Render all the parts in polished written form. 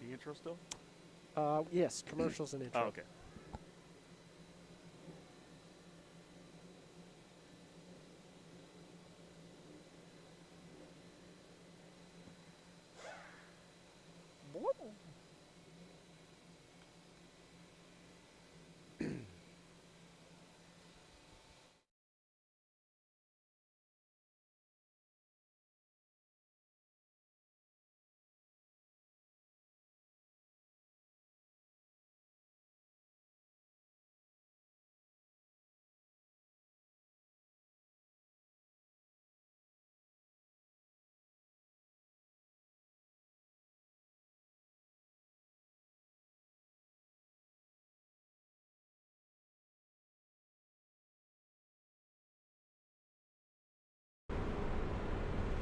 the intro still? Yes, commercials and intro. Oh, okay.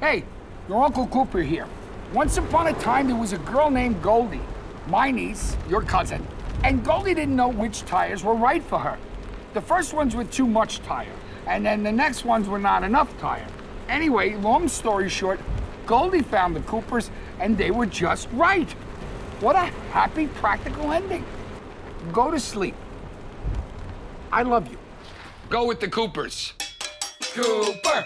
Hey, your Uncle Cooper here. Once upon a time, there was a girl named Goldie, my niece, your cousin, and Goldie didn't know which tires were right for her. The first ones were too much tire, and then the next ones were not enough tire. Anyway, long story short, Goldie found the Coopers, and they were just right. What a happy, practical ending. Go to sleep. I love you. Go with the Coopers. Cooper!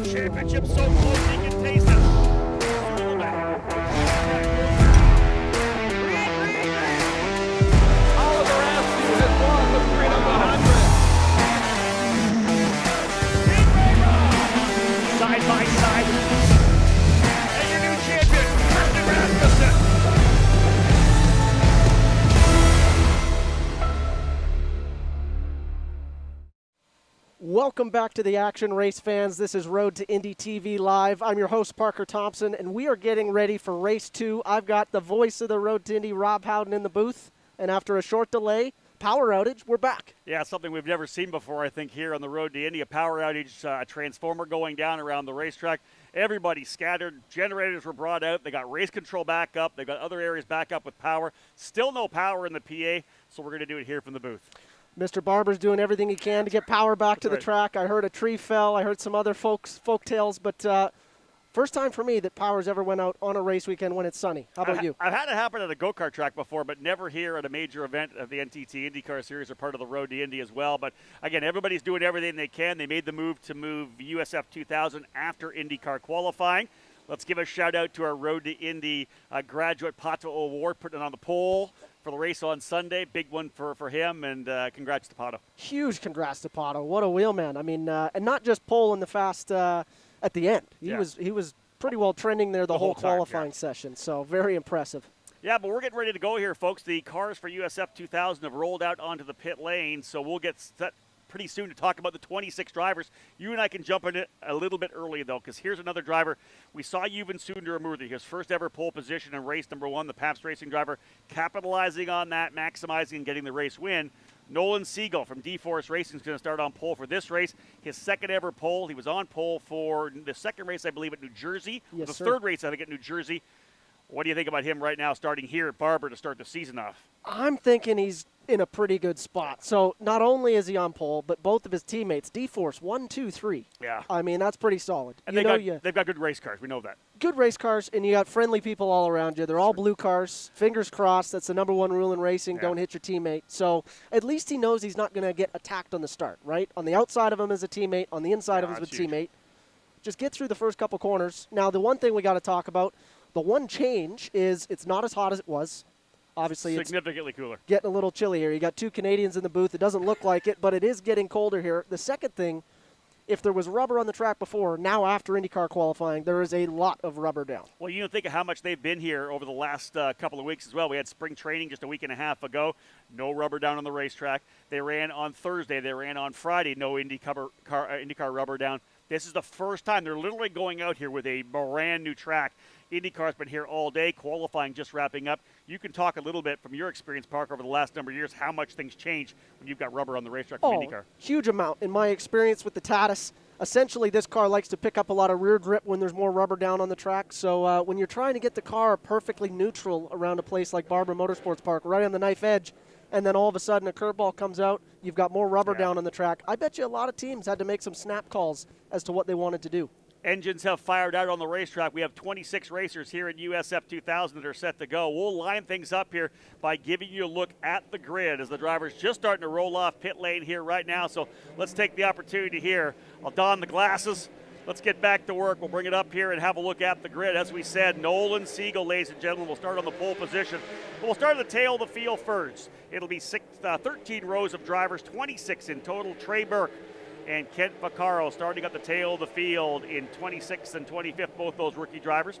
Championship so close you can taste it. Oliver Askew has won the Freedom 100. Side by side. And your new champion, Kirsten Rasmussen. Welcome back to the action, race fans. This is Road to Indy TV Live. I'm your host, Parker Thompson, and we are getting ready for race 2. I've got the voice of the Road to Indy, Rob Howden, in the booth. And after a short delay, power outage, we're back. Yeah, something we've never seen before, I think, here on the Road to Indy. A power outage, transformer going down around the racetrack. Everybody scattered. Generators were brought out. They got race control back up. They got other areas back up with power. Still no power in the PA, so we're going to do it here from the booth. Mr. Barber's doing everything he can to get power back to the track. I heard a tree fell. I heard some other folk tales, but first time for me that power's ever went out on a race weekend when it's sunny. How about you? I've had it happen at a go-kart track before, but never here at a major event of the NTT IndyCar Series or part of the Road to Indy as well. But again, everybody's doing everything they can. They made the move to move USF2000 after IndyCar qualifying. Let's give a shout-out to our Road to Indy Graduate Pato Award, putting it on the pole for the race on Sunday. Big one for him, and congrats to Pato. Huge congrats to Pato. What a wheelman. I mean, and not just pole in the fast at the end. He was pretty well trending there the whole qualifying session, so very impressive. Yeah, but we're getting ready to go here, folks. The cars for USF2000 have rolled out onto the pit lane, so we'll get set pretty soon to talk about the 26 drivers. You and I can jump in it a little bit early, though, because here's another driver. We saw Yuvan Sundaramurthy, his first ever pole position in race number 1, the Pabst Racing driver, capitalizing on that, maximizing and getting the race win. Nolan Siegel from D-Force Racing is going to start on pole for this race. His second ever pole. He was on pole for the second race, I believe, at New Jersey. Yes, the sir. third race, I think, at New Jersey. What do you think about him right now starting here at Barber to start the season off? I'm thinking he's in a pretty good spot. So not only is he on pole, but both of his teammates, D-Force, 1, 2, 3. Yeah. I mean, that's pretty solid. And they've got good race cars. We know that. Good race cars, and you got friendly people all around you. They're all blue cars. Fingers crossed. That's the number one rule in racing. Yeah. Don't hit your teammate. So at least he knows he's not going to get attacked on the start, right? On the outside of him is a teammate. On the inside of him is a teammate. Just get through the first couple corners. Now, the one thing we got to talk about, the one change is it's not as hot as it was. Obviously, significantly cooler. Getting a little chilly here. You got two Canadians in the booth. It doesn't look like it, but it is getting colder here. The second thing, if there was rubber on the track before, now after IndyCar qualifying, there is a lot of rubber down. Well, you think of how much they've been here over the last couple of weeks as well. We had spring training just a week and a half ago. No rubber down on the racetrack. They ran on Thursday. They ran on Friday. No IndyCar rubber down. This is the first time they're literally going out here with a brand new track. IndyCar's been here all day, qualifying just wrapping up. You can talk a little bit from your experience, Parker, over the last number of years, how much things change when you've got rubber on the racetrack from IndyCar. Huge amount. In my experience with the Tatis, essentially this car likes to pick up a lot of rear grip when there's more rubber down on the track. So when you're trying to get the car perfectly neutral around a place like Barber Motorsports Park, right on the knife edge, and then all of a sudden a curveball comes out, you've got more rubber down on the track. I bet you a lot of teams had to make some snap calls as to what they wanted to do. Engines have fired out on the racetrack. We have 26 racers here at USF2000 that are set to go. We'll line things up here by giving you a look at the grid as the driver's just starting to roll off pit lane here right now. So let's take the opportunity here. I'll don the glasses. Let's get back to work. We'll bring it up here and have a look at the grid. As we said, Nolan Siegel, ladies and gentlemen, will start on the pole position. But we'll start at the tail of the field first. It'll be 13 rows of drivers, 26 in total. Trey Burke and Kent Vaccaro starting at the tail of the field in 26th and 25th, both those rookie drivers.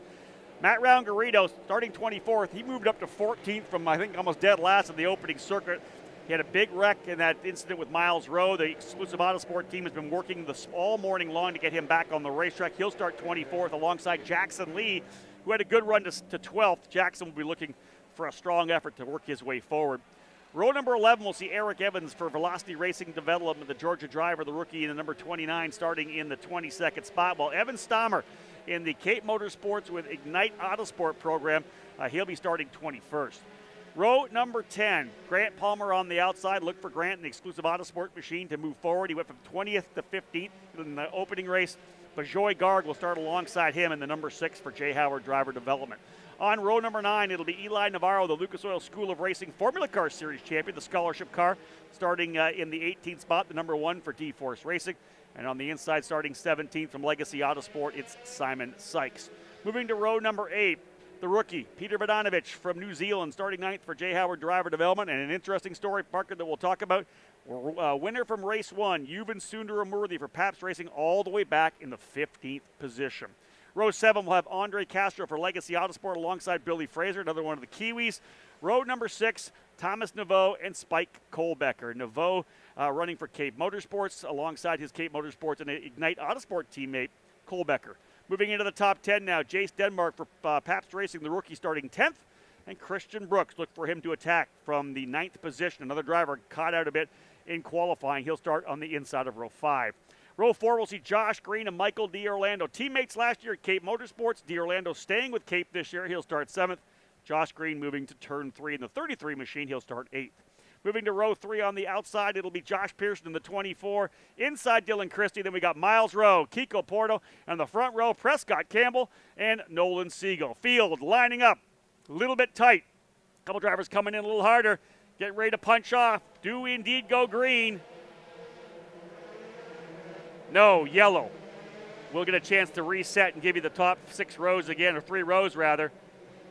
Matt Roungarito starting 24th. He moved up to 14th from, I think, almost dead last in the opening circuit. He had a big wreck in that incident with Miles Rowe. The exclusive Autosport team has been working this all morning long to get him back on the racetrack. He'll start 24th alongside Jackson Lee, who had a good run to 12th. Jackson will be looking for a strong effort to work his way forward. Row number 11, we'll see Eric Evans for Velocity Racing Development, the Georgia driver, the rookie in the number 29, starting in the 22nd spot. While Evan Stammer in the Cape Motorsports with Ignite Autosport program, he'll be starting 21st. Row number 10, Grant Palmer on the outside. Look for Grant in the exclusive Autosport machine to move forward. He went from 20th to 15th in the opening race. Bajoy Garg will start alongside him in the number 6 for Jay Howard Driver Development. On row number 9, it'll be Eli Navarro, the Lucas Oil School of Racing Formula Car Series champion, the scholarship car, starting in the 18th spot, the number 1 for D-Force Racing. And on the inside, starting 17th from Legacy Autosport, it's Simon Sykes. Moving to row number 8, the rookie, Peter Bogdanovich from New Zealand, starting 9th for Jay Howard Driver Development. And an interesting story, Parker, that we'll talk about. Winner from race 1, Yuvan Sundaramurthy for Pabst Racing, all the way back in the 15th position. Row 7 will have Andre Castro for Legacy Autosport alongside Billy Fraser, another one of the Kiwis. Row number 6, Thomas Naveau and Spike Kohlbecker. Naveau running for Cape Motorsports alongside his Cape Motorsports and Ignite Autosport teammate, Kohlbecker. Moving into the top 10 now, Jace Denmark for Pabst Racing, the rookie, starting 10th. And Christian Brooks, look for him to attack from the 9th position. Another driver caught out a bit in qualifying. He'll start on the inside of row 5. Row 4, we'll see Josh Green and Michael D'Orlando. Teammates last year at Cape Motorsports. D'Orlando staying with Cape this year. He'll start 7th. Josh Green moving to turn 3 in the 33 machine. He'll start 8th. Moving to row 3 on the outside, it'll be Josh Pearson in the 24. Inside, Dylan Christie. Then we got Miles Rowe, Kiko Porto, and the front row, Prescott Campbell and Nolan Siegel. Field lining up a little bit tight. A couple drivers coming in a little harder. Getting ready to punch off. Do we indeed go green? No, yellow. We'll get a chance to reset and give you the top 6 rows again, or 3 rows rather.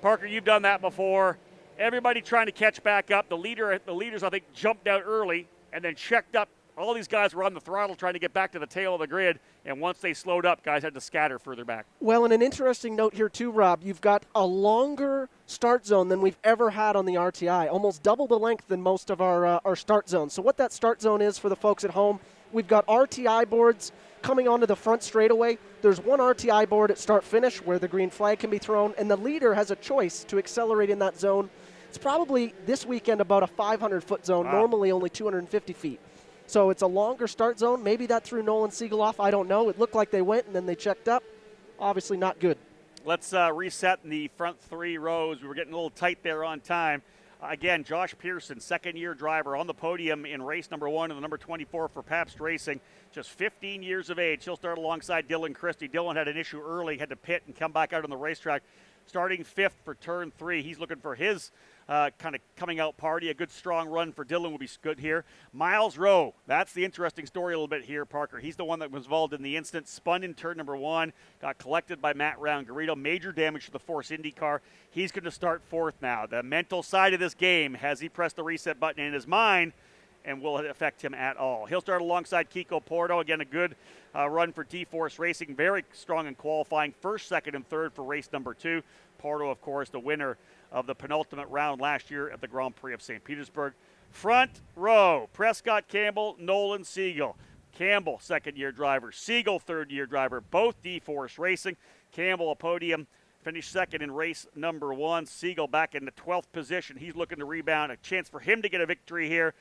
Parker, you've done that before. Everybody trying to catch back up. The leaders, I think, jumped out early and then checked up. All these guys were on the throttle trying to get back to the tail of the grid, and once they slowed up, guys had to scatter further back. Well, and an interesting note here too, Rob, you've got a longer start zone than we've ever had on the RTI, almost double the length than most of our start zones. So what that start zone is for the folks at home, we've got RTI boards coming onto the front straightaway. There's one RTI board at start-finish where the green flag can be thrown, and the leader has a choice to accelerate in that zone. It's probably this weekend about a 500-foot zone, normally only 250 feet. So it's a longer start zone. Maybe that threw Nolan Siegel off. I don't know. It looked like they went, and then they checked up. Obviously not good. Let's reset in the front 3 rows. We were getting a little tight there on time. Again, Josh Pearson, second-year driver on the podium in race number 1 in the number 24 for Pabst Racing. Just 15 years of age. He'll start alongside Dylan Christie. Dylan had an issue early, had to pit and come back out on the racetrack. Starting 5th for turn 3. He's looking for his kind of coming out party. A good strong run for Dylan will be good here. Miles Rowe, that's the interesting story a little bit here, Parker. He's the one that was involved in the incident, spun in turn number 1, got collected by Matt Round-Garrido, major damage to the Force Indy car. He's going to start 4th now. The mental side of this game, has he pressed the reset button in his mind, and will it affect him at all? He'll start alongside Kiko Porto. Again, a good run for D-Force Racing. Very strong in qualifying. 1st, 2nd, and 3rd for race number 2. Porto, of course, the winner of the penultimate round last year at the Grand Prix of St. Petersburg. Front row, Prescott Campbell, Nolan Siegel. Campbell, second-year driver. Siegel, third-year driver. Both D-Force Racing. Campbell, a podium, finished 2nd in race number 1. Siegel back in the 12th position. He's looking to rebound. A chance for him to get a victory here.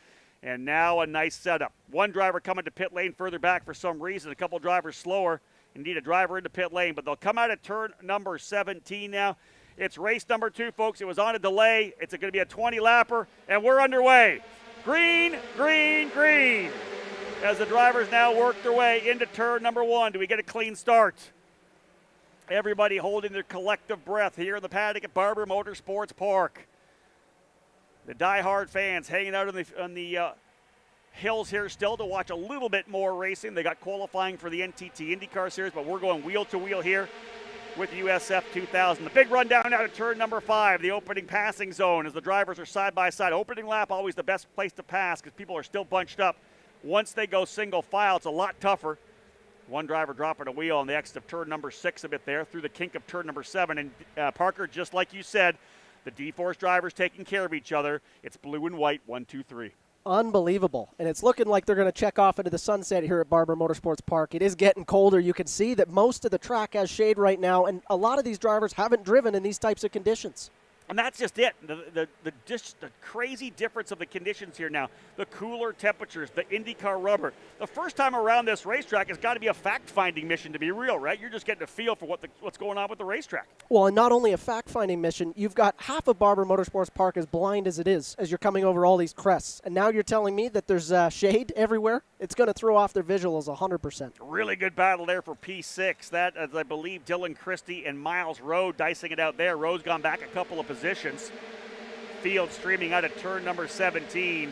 And now a nice setup. One driver coming to pit lane further back for some reason. A couple drivers slower and need a driver into pit lane. But they'll come out at turn number 17 now. It's race number 2, folks. It was on a delay. It's going to be a 20-lapper, and we're underway. Green, green, green. As the drivers now work their way into turn number 1. Do we get a clean start? Everybody holding their collective breath here in the paddock at Barber Motorsports Park. The die-hard fans hanging out on the hills here still to watch a little bit more racing. They got qualifying for the NTT IndyCar Series, but we're going wheel-to-wheel here with USF2000. The big rundown out of turn number 5, the opening passing zone, as the drivers are side-by-side. Opening lap, always the best place to pass because people are still bunched up. Once they go single file, it's a lot tougher. One driver dropping a wheel on the exit of turn number 6 a bit there through the kink of turn number 7. And Parker, just like you said, the D-Force drivers taking care of each other. It's blue and white, 1, 2, 3. Unbelievable. And it's looking like they're going to check off into the sunset here at Barber Motorsports Park. It is getting colder. You can see that most of the track has shade right now, and a lot of these drivers haven't driven in these types of conditions. And that's just it. Just the crazy difference of the conditions here now. The cooler temperatures, the IndyCar rubber. The first time around this racetrack has got to be a fact-finding mission to be real, right? You're just getting a feel for what's going on with the racetrack. Well, and not only a fact-finding mission, you've got half of Barber Motorsports Park as blind as it is as you're coming over all these crests. And now you're telling me that there's shade everywhere? It's going to throw off their visuals 100%. Really good battle there for P6. That, as I believe, Dylan Christie and Miles Rowe dicing it out there. Rowe's gone back a couple of positions. Field streaming out of turn number 17.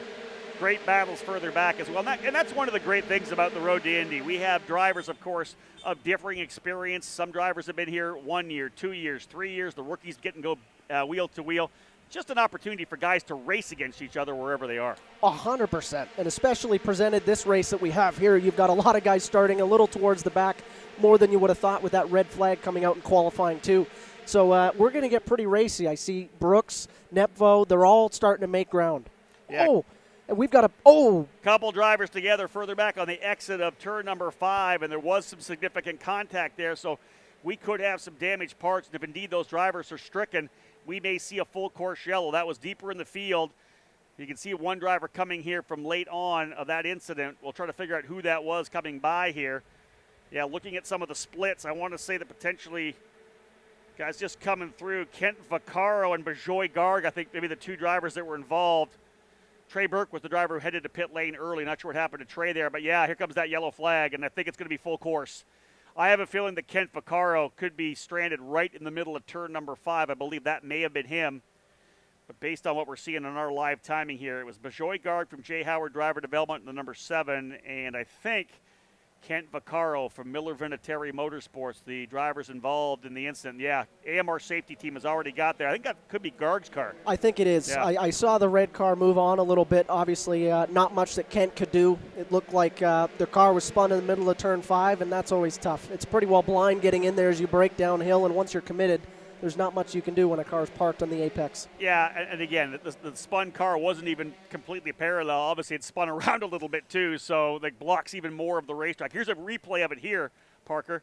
Great battles further back as well. And that's one of the great things about the Road to Indy. We have drivers, of course, of differing experience. Some drivers have been here 1 year, 2 years, 3 years. The rookies get and go wheel to wheel. Just an opportunity for guys to race against each other wherever they are. 100%, and especially presented this race that we have here. You've got a lot of guys starting a little towards the back, more than you would have thought with that red flag coming out in qualifying too. So we're going to get pretty racy. I see Brooks, Nepvo, they're all starting to make ground. Yeah. Oh, and we've got couple drivers together further back on the exit of turn number 5, and there was some significant contact there, so we could have some damaged parts, and if indeed those drivers are stricken, we may see a full course yellow. That was deeper in the field. You can see one driver coming here from late on of that incident. We'll try to figure out who that was coming by here. Yeah, looking at some of the splits, I want to say that potentially guys just coming through, Kent Vaccaro and Bejoy Garg, I think maybe the two drivers that were involved. Trey Burke was the driver who headed to pit lane early. Not sure what happened to Trey there, but yeah, here comes that yellow flag, and I think it's going to be full course. I have a feeling that Kent Vaccaro could be stranded right in the middle of turn number 5. I believe that may have been him. But based on what we're seeing on our live timing here, it was Bejoy Garg from J. Howard Driver Development in the number 7, and I think Kent Vaccaro from Miller Vinatieri Motorsports, the drivers involved in the incident. Yeah, AMR safety team has already got there. I think that could be Garg's car. I think it is. Yeah. I saw the red car move on a little bit. Obviously, not much that Kent could do. It looked like their car was spun in the middle of turn 5, and that's always tough. It's pretty well blind getting in there as you break downhill, and once you're committed, there's not much you can do when a car is parked on the apex. Yeah, and again, the spun car wasn't even completely parallel. Obviously, it spun around a little bit too, so that blocks even more of the racetrack. Here's a replay of it here, Parker,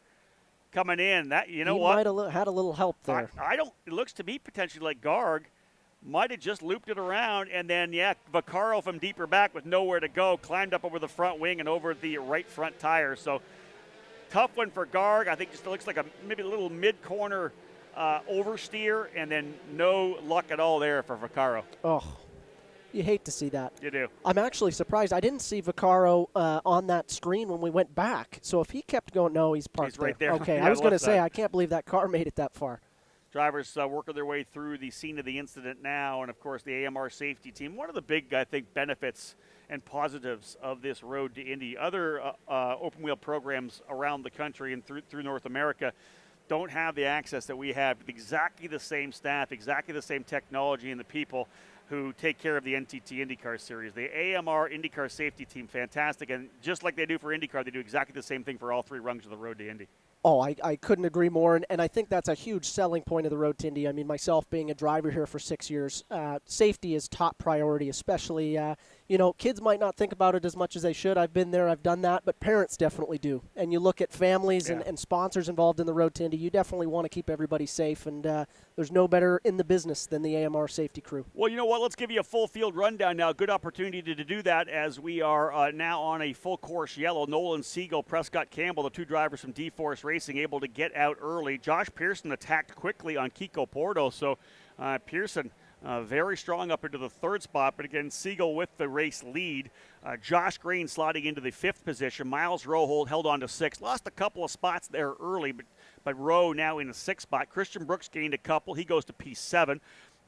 coming in. That you know he what? Might have had a little help there. I don't. It looks to me potentially like Garg might have just looped it around, and then yeah, Vaccaro from deeper back with nowhere to go climbed up over the front wing and over the right front tire. So tough one for Garg. I think just looks like maybe a little mid-corner oversteer, and then no luck at all there for Vaccaro. Oh, you hate to see that. You do. I'm actually surprised. I didn't see Vaccaro on that screen when we went back. So if he kept going, no, he's parked He's right there. Okay, Yeah, I was going to left say, side. I can't believe that car made it that far. Drivers working their way through the scene of the incident now, and of course the AMR safety team. One of the big, I think, benefits and positives of this Road to Indy. Other open wheel programs around the country and through North America don't have the access that we have. Exactly the same staff, exactly the same technology, and the people who take care of the NTT IndyCar series. The AMR IndyCar safety team, fantastic, and just like they do for IndyCar, they do exactly the same thing for all 3 rungs of the Road to Indy. Oh, I couldn't agree more, and I think that's a huge selling point of the Road to Indy. I mean, myself being a driver here for 6 years, safety is top priority, especially, kids might not think about it as much as they should. I've been there, I've done that, but parents definitely do. And you look at families and sponsors involved in the Road to Indy, you definitely want to keep everybody safe, and there's no better in the business than the AMR safety crew. Well, you know what? Let's give you a full field rundown now. Good opportunity to do that as we are now on a full course yellow. Nolan Siegel, Prescott Campbell, the 2 drivers from D-Force Racing, able to get out early. Josh Pearson attacked quickly on Kiko Porto, so Pearson very strong up into the 3rd spot, but again, Siegel with the race lead. Josh Green sliding into the 5th position. Miles Rowe held on to 6th. Lost a couple of spots there early, but Rowe now in the 6th spot. Christian Brooks gained a couple. He goes to P7.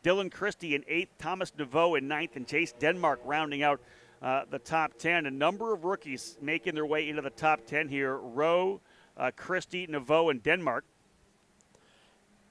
Dylan Christie in 8th. Thomas Naveau in 9th. And Chase Denmark rounding out the top 10. A number of rookies making their way into the top 10 here. Rowe, Christie, Naveau, and Denmark.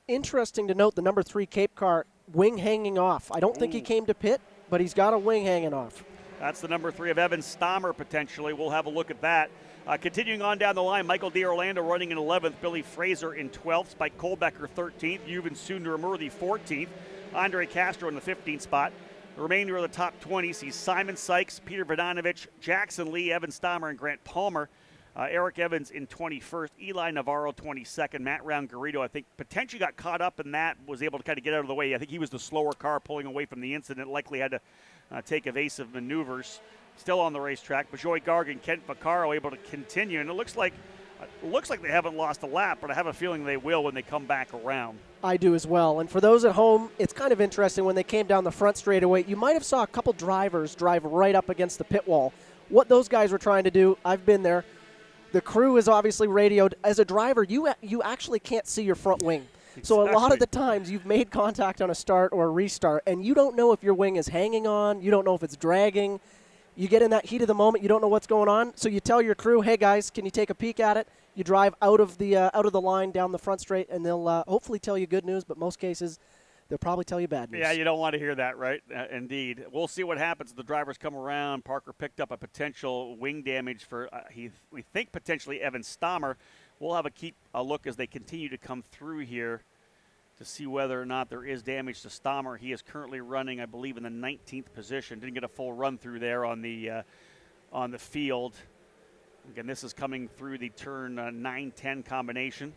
Interesting to note the number 3 Cape car wing hanging off. I don't think he came to pit, but he's got a wing hanging off. That's the number 3 of Evan Stammer, potentially. We'll have a look at that. Continuing on down the line, Michael D'Orlando running in 11th, Billy Fraser in 12th, Spike Kolbecker 13th, Yuvan Sundaramurthy 14th, Andre Castro in the 15th spot. The remainder of the top 20 sees Simon Sykes, Peter Vodanovich, Jackson Lee, Evan Stammer, and Grant Palmer. Eric Evans in 21st, Eli Navarro 22nd, Matt Round-Garrido, I think, potentially got caught up in that, was able to kind of get out of the way. I think he was the slower car pulling away from the incident, likely had to take evasive maneuvers. Still on the racetrack, Bajoy Gargan, Kent Vaccaro able to continue, and it looks like they haven't lost a lap, but I have a feeling they will when they come back around. I do as well. And for those at home, it's kind of interesting when they came down the front straightaway, you might have saw a couple drivers drive right up against the pit wall. What those guys were trying to do, I've been there. The crew is obviously radioed. As a driver, you actually can't see your front wing. Exactly. So a lot of the times you've made contact on a start or a restart, and you don't know if your wing is hanging on. You don't know if it's dragging. You get in that heat of the moment. You don't know what's going on. So you tell your crew, hey, guys, can you take a peek at it? You drive out of the line down the front straight, and they'll hopefully tell you good news, but most cases they'll probably tell you bad news. Yeah, you don't want to hear that, right? Indeed. We'll see what happens. The drivers come around. Parker picked up a potential wing damage for, we think, potentially Evan Stammer. We'll have a look as they continue to come through here to see whether or not there is damage to Stammer. He is currently running, I believe, in the 19th position. Didn't get a full run through there on the field. Again, this is coming through the turn 9-10 combination.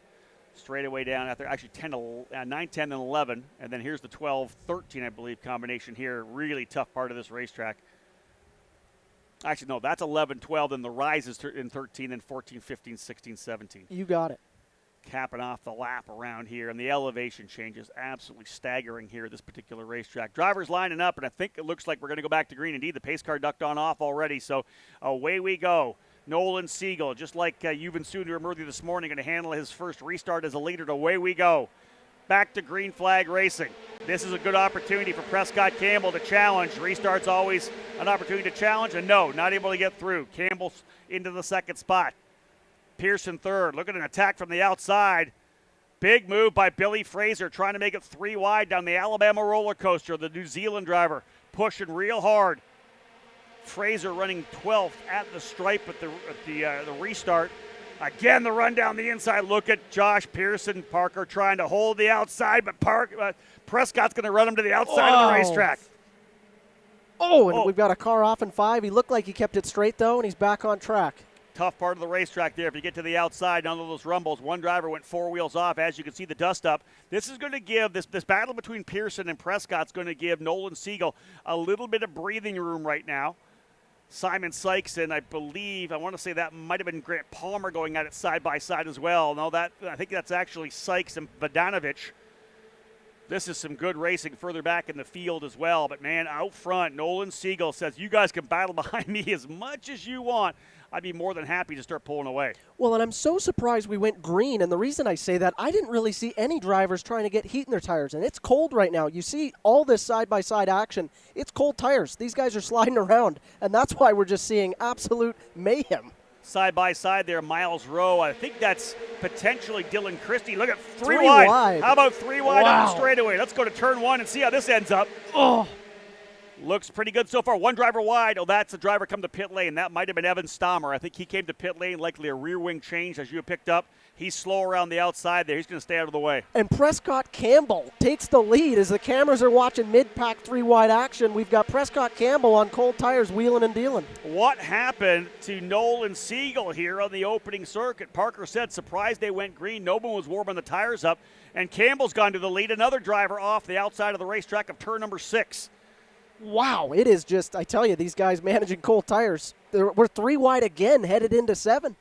Straight away down after actually 9, 10, and 11. And then here's the 12, 13, I believe, combination here. Really tough part of this racetrack. Actually, no, that's 11, 12, then the rise is in 13, and 14, 15, 16, 17. You got it. Capping off the lap around here, and the elevation change is absolutely staggering here at this particular racetrack. Drivers lining up, and I think it looks like we're going to go back to green. Indeed, the pace car ducked on off already, so away we go. Nolan Siegel, just like Yuvan Sundaramurthy this morning, going to handle his first restart as a leader. Away we go. Back to green flag racing. This is a good opportunity for Prescott Campbell to challenge. Restart's always an opportunity to challenge, and no, not able to get through. Campbell's into the 2nd spot. Pearson 3rd. Look at an attack from the outside. Big move by Billy Fraser, trying to make it 3 wide down the Alabama roller coaster. The New Zealand driver pushing real hard. Fraser running 12th at the stripe at the restart. Again, the run down the inside. Look at Josh Pearson, Parker trying to hold the outside, but Prescott's going to run him to the outside of the racetrack. And we've got a car off in 5. He looked like he kept it straight, though, and he's back on track. Tough part of the racetrack there. If you get to the outside, none of those rumbles. One driver went 4 wheels off. As you can see, the dust up. This is going to give, this battle between Pearson and Prescott's going to give Nolan Siegel a little bit of breathing room right now. Simon Sykes, and I want to say that might have been Grant Palmer going at it side by side as well. No, I think that's actually Sykes and Vodanovich This is some good racing further back in the field as well. But, man, out front, Nolan Siegel says, you guys can battle behind me as much as you want. I'd be more than happy to start pulling away. Well, and I'm so surprised we went green, and the reason I say that, I didn't really see any drivers trying to get heat in their tires, and it's cold right now. You see all this side-by-side action. It's cold tires. These guys are sliding around, and that's why we're just seeing absolute mayhem. Side by side there, Miles Rowe. I think that's potentially Dylan Christie. Look at three Three wide. wide. How about 3 wide Wow. on the straightaway? Let's go to turn 1 and see how this ends up. Oh, Looks pretty good so far. One driver wide. Oh, that's the driver come to pit lane. That might have been Evan Stammer. I think he came to pit lane, likely a rear wing change as you have picked up. He's slow around the outside there. He's going to stay out of the way. and Prescott Campbell takes the lead as the cameras are watching mid-pack 3-wide action. We've got Prescott Campbell on cold tires wheeling and dealing. What happened to Nolan Siegel here on the opening circuit? Parker said, surprised they went green. No one was warming the tires up. And Campbell's gone to the lead. Another driver off the outside of the racetrack of turn number 6. Wow, it is just, I tell you, these guys managing cold tires. We're 3 wide again, headed into 7.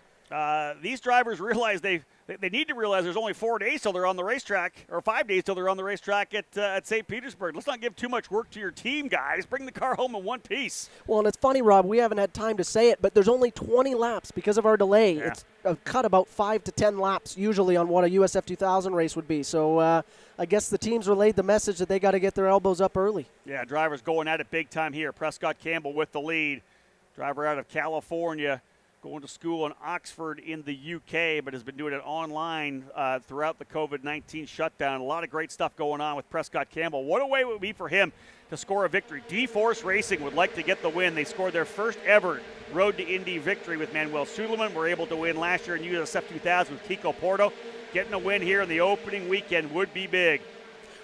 These drivers realize they need to realize there's only 4 days till they're on the racetrack, or 5 days till they're on the racetrack at St. Petersburg. Let's not give too much work to your team, guys. Bring the car home in one piece. Well, and it's funny, Rob, we haven't had time to say it, but there's only 20 laps because of our delay. Yeah. It's cut about 5 to 10 laps usually on what a USF2000 race would be. So I guess the teams relayed the message that they got to get their elbows up early. Yeah, drivers going at it big time here. Prescott Campbell with the lead. Driver out of California, going to school in Oxford in the UK, but has been doing it online throughout the COVID-19 shutdown. A lot of great stuff going on with Prescott Campbell. What a way it would be for him to score a victory. D-Force Racing would like to get the win. They scored their first ever Road to Indy victory with Manuel Suleiman. Were able to win last year in USF2000 with Kiko Porto. Getting a win here in the opening weekend would be big.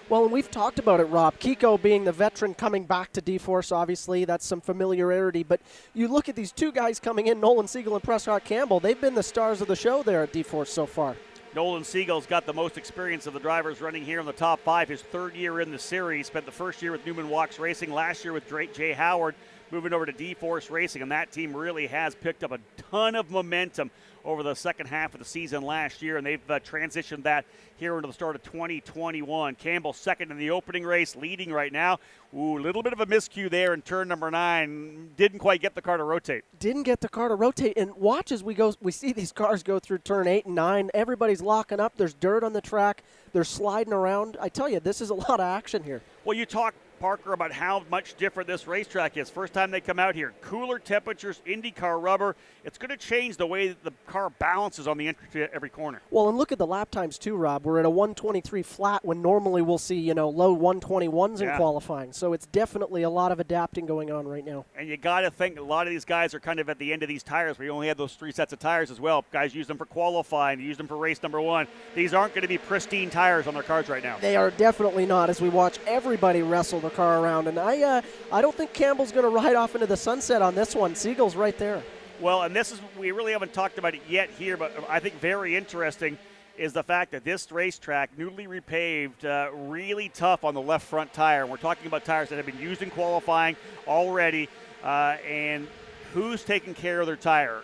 Well, and we've talked about it, Rob. Kiko being the veteran coming back to D-Force, obviously, that's some familiarity. But you look at these two guys coming in, Nolan Siegel and Prescott Campbell. They've been the stars of the show there at D-Force so far. Nolan Siegel's got the most experience of the drivers running here in the top 5. His 3rd year in the series. Spent the first year with Newman Walks Racing, last year with Drake J. Howard, moving over to D-Force Racing. And that team really has picked up a ton of momentum over the second half of the season last year, and they've transitioned that here into the start of 2021. Campbell second in the opening race, leading right now. Ooh, a little bit of a miscue there in turn number 9. Didn't quite get the car to rotate. Didn't get the car to rotate. And watch as we see these cars go through turn 8 and 9. Everybody's locking up. There's dirt on the track. They're sliding around. I tell you, this is a lot of action here. Well, you talk, Parker, about how much different this racetrack is. First time they come out here. Cooler temperatures, IndyCar rubber. It's going to change the way that the car balances on the entry to every corner. Well, and look at the lap times too, Rob. We're at a 123 flat when normally we'll see, low 121s in qualifying. So it's definitely a lot of adapting going on right now. And you got to think a lot of these guys are kind of at the end of these tires where you only had those 3 sets of tires as well. Guys use them for qualifying, use them for race number 1. These aren't going to be pristine tires on their cars right now. They are definitely not, as we watch everybody wrestle the car around. And I don't think Campbell's going to ride off into the sunset on this one. Siegel's right there. Well, and this is, we really haven't talked about it yet here, but I think very interesting is the fact that this racetrack, newly repaved, really tough on the left front tire. We're talking about tires that have been used in qualifying already, and who's taking care of their tire?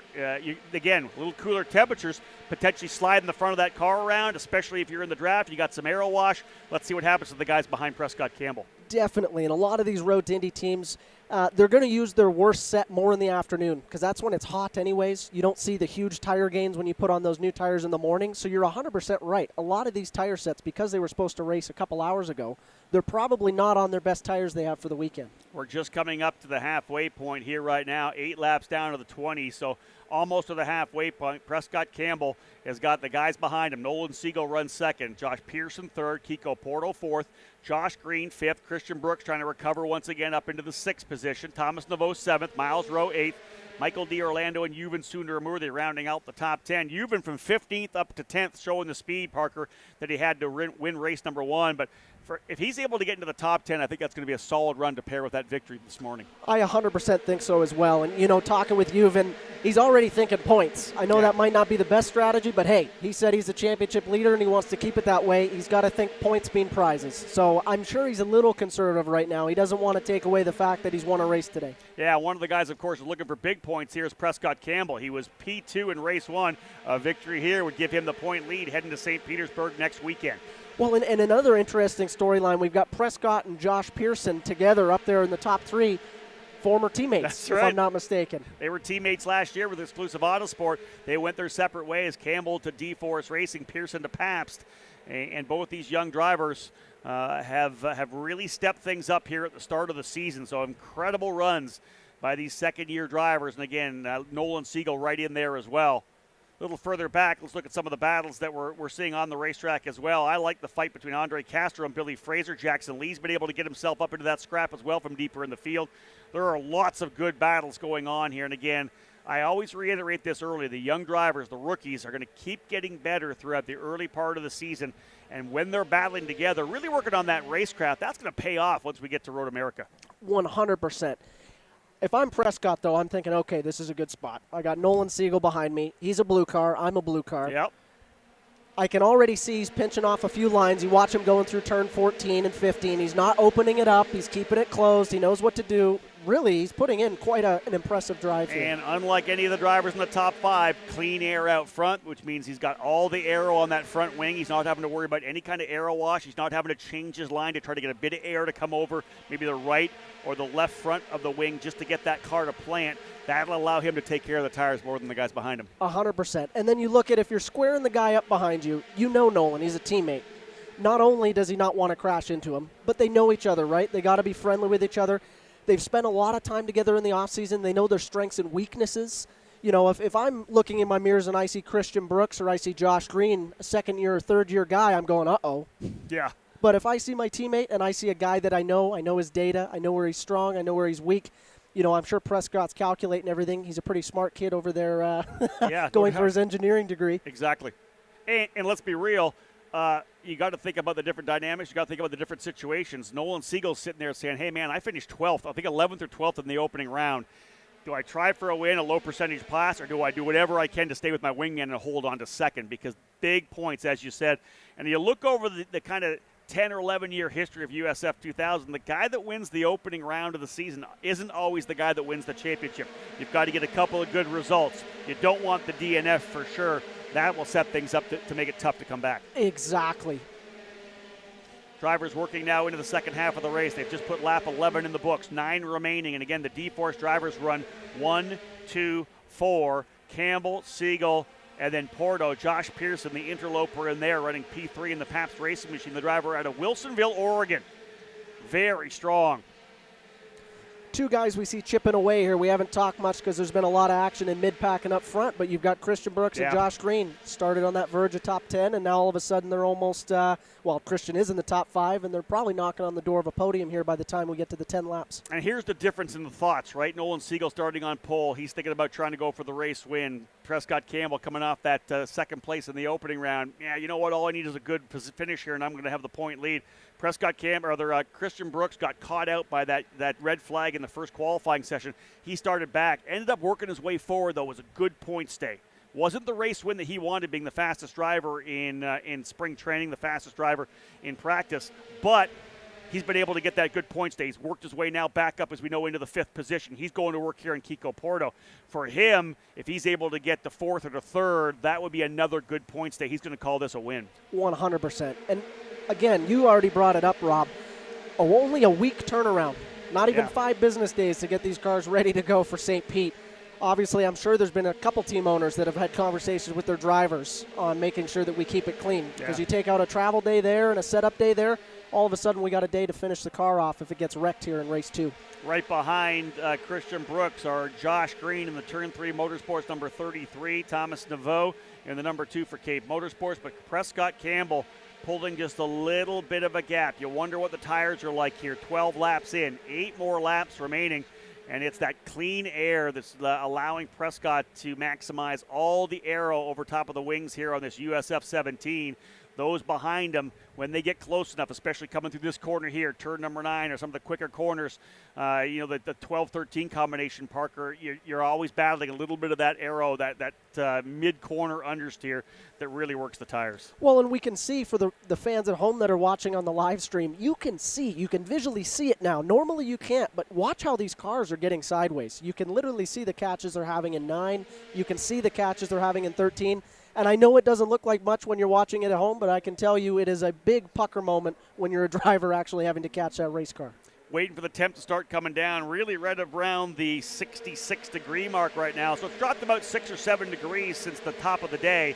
Again, a little cooler temperatures, potentially sliding the front of that car around, especially if you're in the draft. You got some aero wash. Let's see what happens to the guys behind Prescott Campbell. Definitely, and a lot of these Road to Indy teams, they're going to use their worst set more in the afternoon because that's when it's hot anyways. You don't see the huge tire gains when you put on those new tires in the morning, so you're 100% right. A lot of these tire sets, because they were supposed to race a couple hours ago, they're probably not on their best tires they have for the weekend. We're just coming up to the halfway point here right now, 8 laps down to the 20, so almost to the halfway point. Prescott Campbell has got the guys behind him. Nolan Siegel runs second, Josh Pearson third, Kiko Porto fourth, Josh Green fifth, Christian Brooks trying to recover once again up into the 6th position, Thomas Naveau seventh, Miles Rowe 8th, Michael D'Orlando and Yuvan Sundaramurthy rounding out the top 10. Yuvan from 15th up to 10th, showing the speed, Parker, that he had to win race number 1. But if he's able to get into the top 10, I think that's going to be a solid run to pair with that victory this morning. I 100% think so as well. And, talking with Yuvan, he's already thinking points. I know that might not be the best strategy, but hey, he said he's the championship leader and he wants to keep it that way. He's got to think points being prizes. So I'm sure he's a little conservative right now. He doesn't want to take away the fact that he's won a race today. Yeah, one of the guys, of course, looking for big points here is Prescott Campbell. He was P2 in race 1. A victory here would give him the point lead heading to St. Petersburg next weekend. Well, and another interesting storyline, we've got Prescott and Josh Pearson together up there in the top 3, former teammates, That's if right. I'm not mistaken. They were teammates last year with Exclusive Autosport. They went their separate ways. Campbell to D-Force Racing, Pearson to Pabst. And both these young drivers have really stepped things up here at the start of the season. So incredible runs by these second-year drivers. And again, Nolan Siegel right in there as well. A little further back, let's look at some of the battles that we're seeing on the racetrack as well. I like the fight between Andre Castro and Billy Fraser. Jackson Lee's been able to get himself up into that scrap as well from deeper in the field. There are lots of good battles going on here. And again, I always reiterate this early. The young drivers, the rookies, are going to keep getting better throughout the early part of the season. And when they're battling together, really working on that racecraft, that's going to pay off once we get to Road America. 100%. If I'm Prescott, though, I'm thinking, okay, this is a good spot. I got Nolan Siegel behind me. He's a blue car. I'm a blue car. Yep. I can already see he's pinching off a few lines. You watch him going through turn 14 and 15. He's not opening it up. He's keeping it closed. He knows what to do. Really, he's putting in quite an impressive drive here. And unlike any of the drivers in the top 5, clean air out front, which means he's got all the aero on that front wing. He's not having to worry about any kind of aero wash. He's not having to change his line to try to get a bit of air to come over maybe the right or the left front of the wing just to get that car to plant. That'll allow him to take care of the tires more than the guys behind him. 100%. And then you look at if you're squaring the guy up behind you, you know Nolan. He's a teammate. Not only does he not want to crash into him, but they know each other, right? They got to be friendly with each other. They've spent a lot of time together in the offseason. They know their strengths and weaknesses. You know, if I'm looking in my mirrors and I see Christian Brooks or I see Josh Green, a second-year or third-year guy, I'm going, uh-oh. Yeah. But if I see my teammate and I see a guy that I know his data, I know where he's strong, I know where he's weak, you know, I'm sure Prescott's calculating everything. He's a pretty smart kid over there going for his engineering degree. Exactly. And let's be real. You got to think about the different dynamics. You got to think about the different situations. Nolan Siegel's sitting there saying, hey, man, I finished 12th. I think 11th or 12th in the opening round. Do I try for a win, a low percentage pass, or do I do whatever I can to stay with my wingman and hold on to second? Because big points, as you said. And you look over the kind of 10 or 11-year history of USF2000, the guy that wins the opening round of the season isn't always the guy that wins the championship. You've got to get a couple of good results. You don't want the DNF for sure. That will set things up to make it tough to come back. Exactly. Drivers working now into the second half of the race. They've just put lap 11 in the books, 9 remaining. And again, the D-Force drivers run 1, 2, 4. Campbell, Siegel, and then Porto. Josh Pearson, the interloper in there, running P3 in the Pabst Racing Machine. The driver out of Wilsonville, Oregon. Very strong. 2 guys we see chipping away here. We haven't talked much because there's been a lot of action in mid-pack and up front, but you've got Christian Brooks and Josh Green started on that verge of top 10, and now all of a sudden they're almost, Christian is in the top 5, and they're probably knocking on the door of a podium here by the time we get to the 10 laps. And here's the difference in the thoughts, right? Nolan Siegel starting on pole. He's thinking about trying to go for the race win. Prescott Campbell coming off that second place in the opening round. Yeah, you know what? All I need is a good finish here, and I'm going to have the point lead. Christian Brooks got caught out by that red flag in the first qualifying session. He started back, ended up working his way forward, though. It was a good point stay. Wasn't the race win that he wanted, being the fastest driver in spring training, the fastest driver in practice, but he's been able to get that good point stay. He's worked his way now back up, as we know, into the 5th position. He's going to work here in Kiko Porto. For him, if he's able to get the 4th or the 3rd, that would be another good point stay. He's going to call this a win. 100%. And again, you already brought it up, Rob. Only a week turnaround. Not even 5 business days to get these cars ready to go for St. Pete. Obviously, I'm sure there's been a couple team owners that have had conversations with their drivers on making sure that we keep it clean. Because you take out a travel day there and a setup day there, all of a sudden we got a day to finish the car off if it gets wrecked here in race 2. Right behind Christian Brooks are Josh Green in the Turn 3 Motorsports number 33, Thomas Naveau in the number 2 for Cape Motorsports, but Prescott Campbell pulling just a little bit of a gap. You wonder what the tires are like here. 12 laps in, 8 more laps remaining, and it's that clean air that's allowing Prescott to maximize all the aero over top of the wings here on this USF2000. Those behind him, when they get close enough, especially coming through this corner here, turn number 9 or some of the quicker corners, the 12-13 combination, Parker, you're always battling a little bit of that aero, that mid-corner understeer that really works the tires. Well, and we can see for the fans at home that are watching on the live stream, you can visually see it now. Normally you can't, but watch how these cars are getting sideways. You can literally see the catches they're having in 9. You can see the catches they're having in 13. And I know it doesn't look like much when you're watching it at home, but I can tell you it is a big pucker moment when you're a driver actually having to catch that race car. Waiting for the temp to start coming down, really right around the 66-degree mark right now. So it's dropped about 6 or 7 degrees since the top of the day.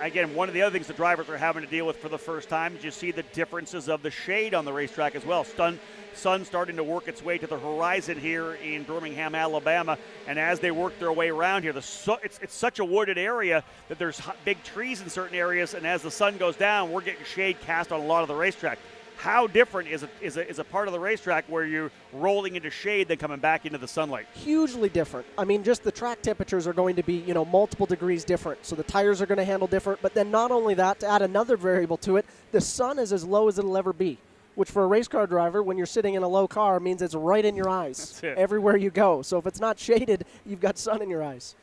Again, one of the other things the drivers are having to deal with for the first time is you see the differences of the shade on the racetrack as well. Sun starting to work its way to the horizon here in Birmingham, Alabama, and as they work their way around here, it's such a wooded area that there's big trees in certain areas, and as the sun goes down, we're getting shade cast on a lot of the racetrack. How different is a part of the racetrack where you're rolling into shade than coming back into the sunlight? Hugely different. I mean, just the track temperatures are going to be, multiple degrees different. So the tires are going to handle different. But then not only that, to add another variable to it, the sun is as low as it'll ever be, which for a race car driver, when you're sitting in a low car, means it's right in your eyes everywhere you go. So if it's not shaded, you've got sun in your eyes.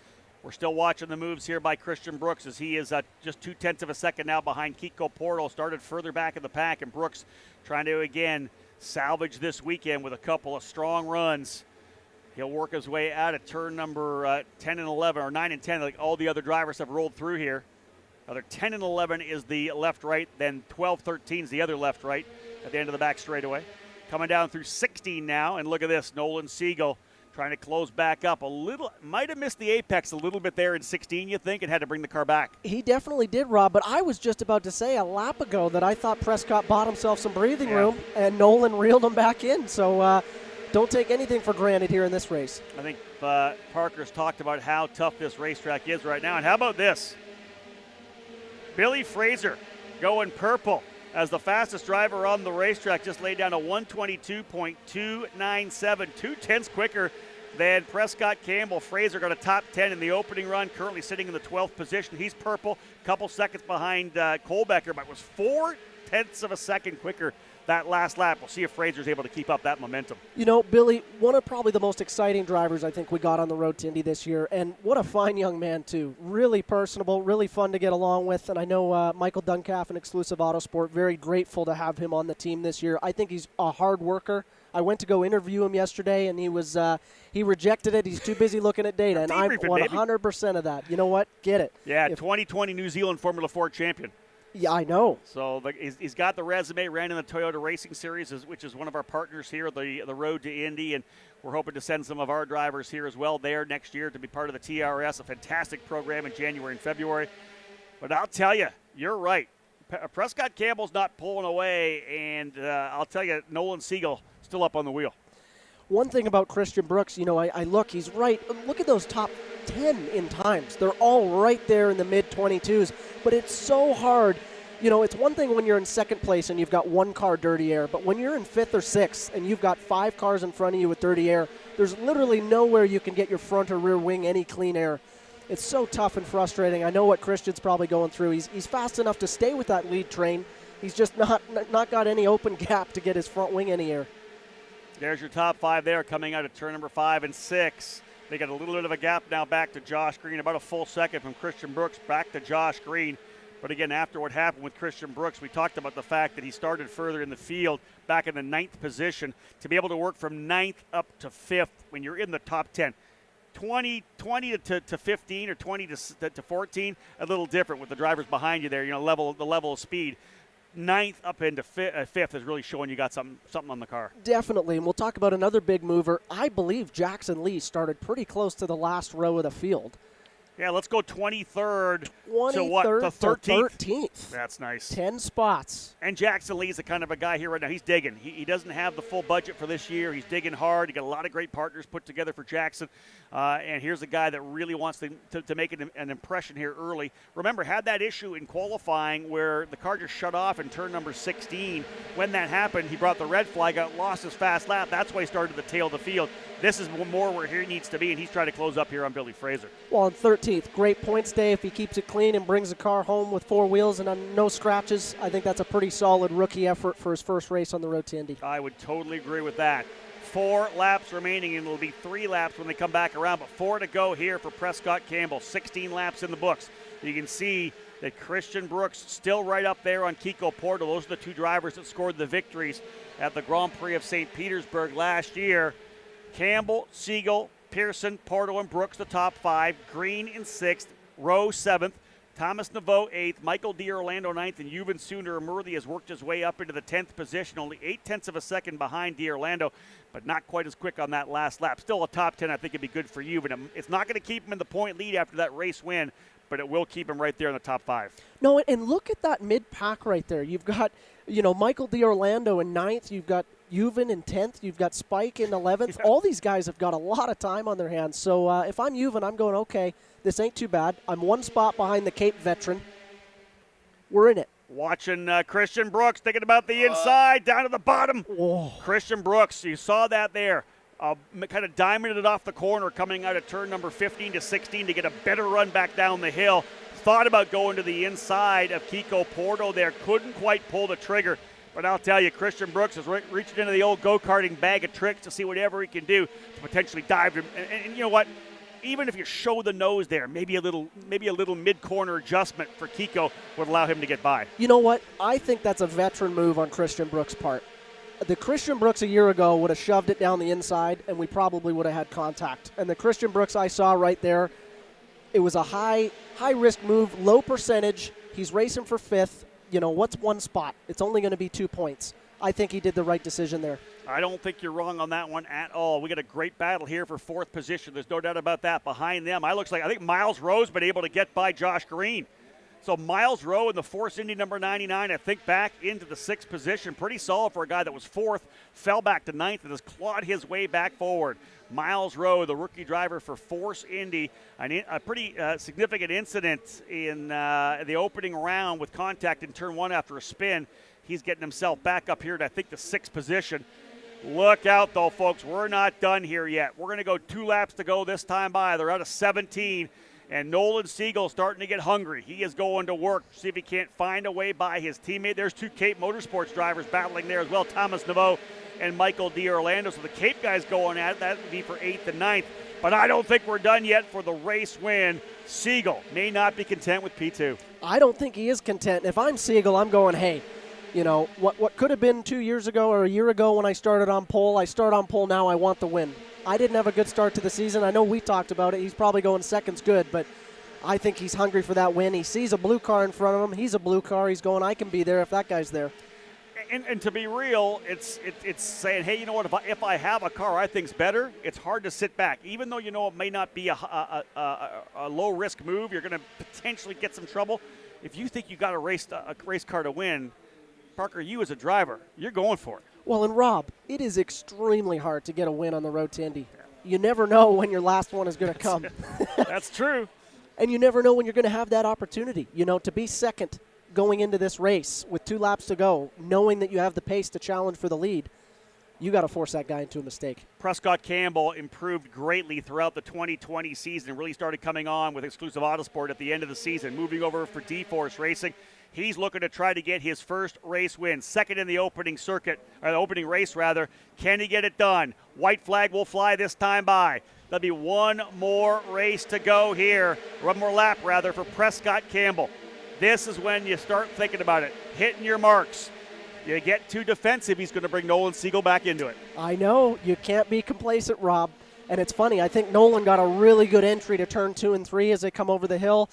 We're still watching the moves here by Christian Brooks as he is just 0.2 of a second now behind Kiko Portal. Started further back in the pack, and Brooks trying to, again, salvage this weekend with a couple of strong runs. He'll work his way out of turn number 10 and 11, or 9 and 10, like all the other drivers have rolled through here. Other 10 and 11 is the left-right, then 12-13 is the other left-right at the end of the back straightaway. Coming down through 16 now, and look at this, Nolan Siegel trying to close back up a little. Might have missed the apex a little bit there in 16, you think, and had to bring the car back. He definitely did, Rob, but I was just about to say a lap ago that I thought Prescott bought himself some breathing room, and Nolan reeled him back in. So don't take anything for granted here in this race. I think Parker's talked about how tough this racetrack is right now. And how about this? Billy Fraser going purple as the fastest driver on the racetrack, just laid down a 122.297, 0.2 quicker than Prescott Campbell. Fraser got a top 10 in the opening run, currently sitting in the 12th position. He's purple, couple seconds behind Kohlbecker, but was 0.4 of a second quicker that last lap. We'll see if Fraser's able to keep up that momentum. Billy, one of probably the most exciting drivers I think we got on the road to Indy this year, and what a fine young man, too. Really personable, really fun to get along with, and I know Michael Duncalf and Exclusive Autosport, very grateful to have him on the team this year. I think he's a hard worker. I went to go interview him yesterday, and he rejected it. He's too busy looking at data, and I'm 100% of that. You know what? Get it. Yeah, 2020 New Zealand Formula 4 champion. Yeah, I know. So he's got the resume, ran in the Toyota Racing Series, which is one of our partners here, the Road to Indy, and we're hoping to send some of our drivers here as well there next year to be part of the TRS, a fantastic program in January and February. But I'll tell you, you're right. Prescott Campbell's not pulling away, and I'll tell you, Nolan Siegel still up on the wheel. One thing about Christian Brooks, I look, he's right. Look at those top 10 in times. They're all right there in the mid-22s, but it's so hard. It's one thing when you're in second place and you've got one car dirty air, but when you're in fifth or sixth and you've got 5 cars in front of you with dirty air, there's literally nowhere you can get your front or rear wing any clean air. It's so tough and frustrating. I know what Christian's probably going through. He's fast enough to stay with that lead train. He's just not got any open gap to get his front wing any air. There's your top 5 there coming out of turn number 5 and 6. They got a little bit of a gap now back to Josh Green, about a full second from Christian Brooks back to Josh Green. But again, after what happened with Christian Brooks, we talked about the fact that he started further in the field back in the 9th position. To be able to work from 9th up to 5th when you're in the top 10. 20 to 15 or 20 to 14, a little different with the drivers behind you there, the level of speed. 9th up into 5th is really showing you got something on the car. Definitely, and we'll talk about another big mover. I believe Jackson Lee started pretty close to the last row of the field. Yeah, let's go 23rd to 13th. That's nice. 10 spots. And Jackson Lee's the kind of a guy here right now. He's digging. He doesn't have the full budget for this year. He's digging hard. He got a lot of great partners put together for Jackson. And here's a guy that really wants to make an impression here early. Remember, had that issue in qualifying where the car just shut off in turn number 16. When that happened, he brought the red flag out, lost his fast lap. That's why he started the tail of the field. This is more where he needs to be, and he's trying to close up here on Billy Fraser. Well, on 13th, great points day. If he keeps it clean and brings the car home with 4 wheels and no scratches, I think that's a pretty solid rookie effort for his first race on the road to Indy. I would totally agree with that. 4 laps remaining, and it'll be 3 laps when they come back around, but 4 to go here for Prescott Campbell. 16 laps in the books. You can see that Christian Brooks still right up there on Kiko Portal. Those are the 2 drivers that scored the victories at the Grand Prix of St. Petersburg last year. Campbell, Siegel, Pearson, Portal, and Brooks, the top 5. Green in 6th, Rowe 7th. Thomas Naveau 8th, Michael D'Orlando 9th, and Yuvan Sundar-Murthy has worked his way up into the 10th position, only 0.8 of a second behind D'Orlando, but not quite as quick on that last lap. Still a top 10, I think it'd be good for Yuvan. It's not going to keep him in the point lead after that race win, but it will keep him right there in the top 5. No, and look at that mid-pack right there. You've got, Michael D'Orlando in 9th. You've got Yuvan in 10th. You've got Spike in 11th. Yeah. All these guys have got a lot of time on their hands. So if I'm Yuvan, I'm going, okay, this ain't too bad. I'm one spot behind the Cape veteran. We're in it. Watching Christian Brooks, thinking about the inside, down to the bottom. Whoa. Christian Brooks, you saw that there. Kind of diamonded it off the corner coming out of turn number 15 to 16 to get a better run back down the hill. Thought about going to the inside of Kiko Porto there. Couldn't quite pull the trigger. But I'll tell you, Christian Brooks is reaching into the old go-karting bag of tricks to see whatever he can do to potentially dive him. And you know what? Even if you show the nose there, maybe a little mid-corner adjustment for Kiko would allow him to get by. You know what? I think that's a veteran move on Christian Brooks' part. The Christian Brooks a year ago would have shoved it down the inside, and we probably would have had contact. And the Christian Brooks I saw right there, it was a high-risk move, low percentage. He's racing for 5th. What's one spot? It's only going to be 2 points. I think he did the right decision there. I don't think you're wrong on that one at all. We got a great battle here for 4th position. There's no doubt about that. Behind them, I think Miles Rowe's been able to get by Josh Green. So Miles Rowe in the Force Indy number 99, I think back into the 6th position. Pretty solid for a guy that was 4th, fell back to 9th, and has clawed his way back forward. Miles Rowe, the rookie driver for Force Indy, a pretty significant incident in the opening round with contact in turn 1 after a spin. He's getting himself back up here to, I think, the 6th position. Look out, though, folks. We're not done here yet. We're going to go 2 laps to go this time by. They're out of 17. And Nolan Siegel's starting to get hungry. He is going to work, see if he can't find a way by his teammate. There's 2 Cape Motorsports drivers battling there as well, Thomas Naveau and Michael D'Orlando. So the Cape guys going at it. That would be for 8th and 9th. But I don't think we're done yet for the race win. Siegel may not be content with P2. I don't think he is content. If I'm Siegel, I'm going, hey, what could have been 2 years ago or a year ago when I started on pole, I start on pole now, I want the win. I didn't have a good start to the season. I know we talked about it. He's probably going second's good, but I think he's hungry for that win. He sees a blue car in front of him. He's a blue car. He going, I can be there if that guy's there. And to be real, it's saying, hey, you know what, if I have a car I think's better, it's hard to sit back. Even though it may not be a low-risk move, you're going to potentially get some trouble. If you think you got a race car to win, Parker, you as a driver, you're going for it. Well, and Rob, it is extremely hard to get a win on the road to Indy. You never know when your last one is going to come. That's true. And you never know when you're going to have that opportunity, to be second going into this race with 2 laps to go, knowing that you have the pace to challenge for the lead. You got to force that guy into a mistake. Prescott Campbell improved greatly throughout the 2020 season, really started coming on with exclusive Autosport at the end of the season, moving over for D-Force Racing. He's looking to try to get his first race win, second in the opening race. Can he get it done? White flag will fly this time by. There'll be one more race to go here, one more lap for Prescott Campbell. This is when you start thinking about it, hitting your marks. You get too defensive, he's going to bring Nolan Siegel back into it. I know. You can't be complacent, Rob. And it's funny, I think Nolan got a really good entry to turn 2 and 3 as they come over the hill.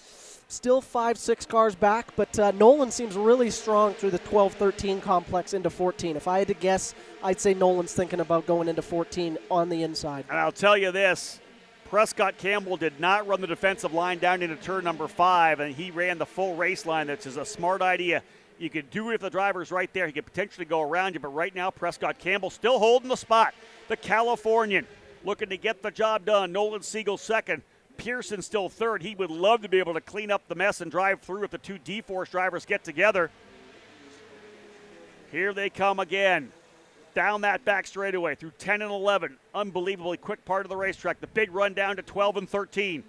Still 5-6 cars back, but Nolan seems really strong through the 12-13 complex into 14. If I had to guess, I'd say Nolan's thinking about going into 14 on the inside. And I'll tell you this, Prescott Campbell did not run the defensive line down into turn number 5, and he ran the full race line. That's just a smart idea. You could do it if the driver's right there. He could potentially go around you, but right now Prescott Campbell still holding the spot. The Californian looking to get the job done. Nolan Siegel second. Pearson still third. He would love to be able to clean up the mess and drive through if the 2 D-Force drivers get together. Here they come again. Down that back straightaway through 10 and 11. Unbelievably quick part of the racetrack. The big run down to 12 and 13.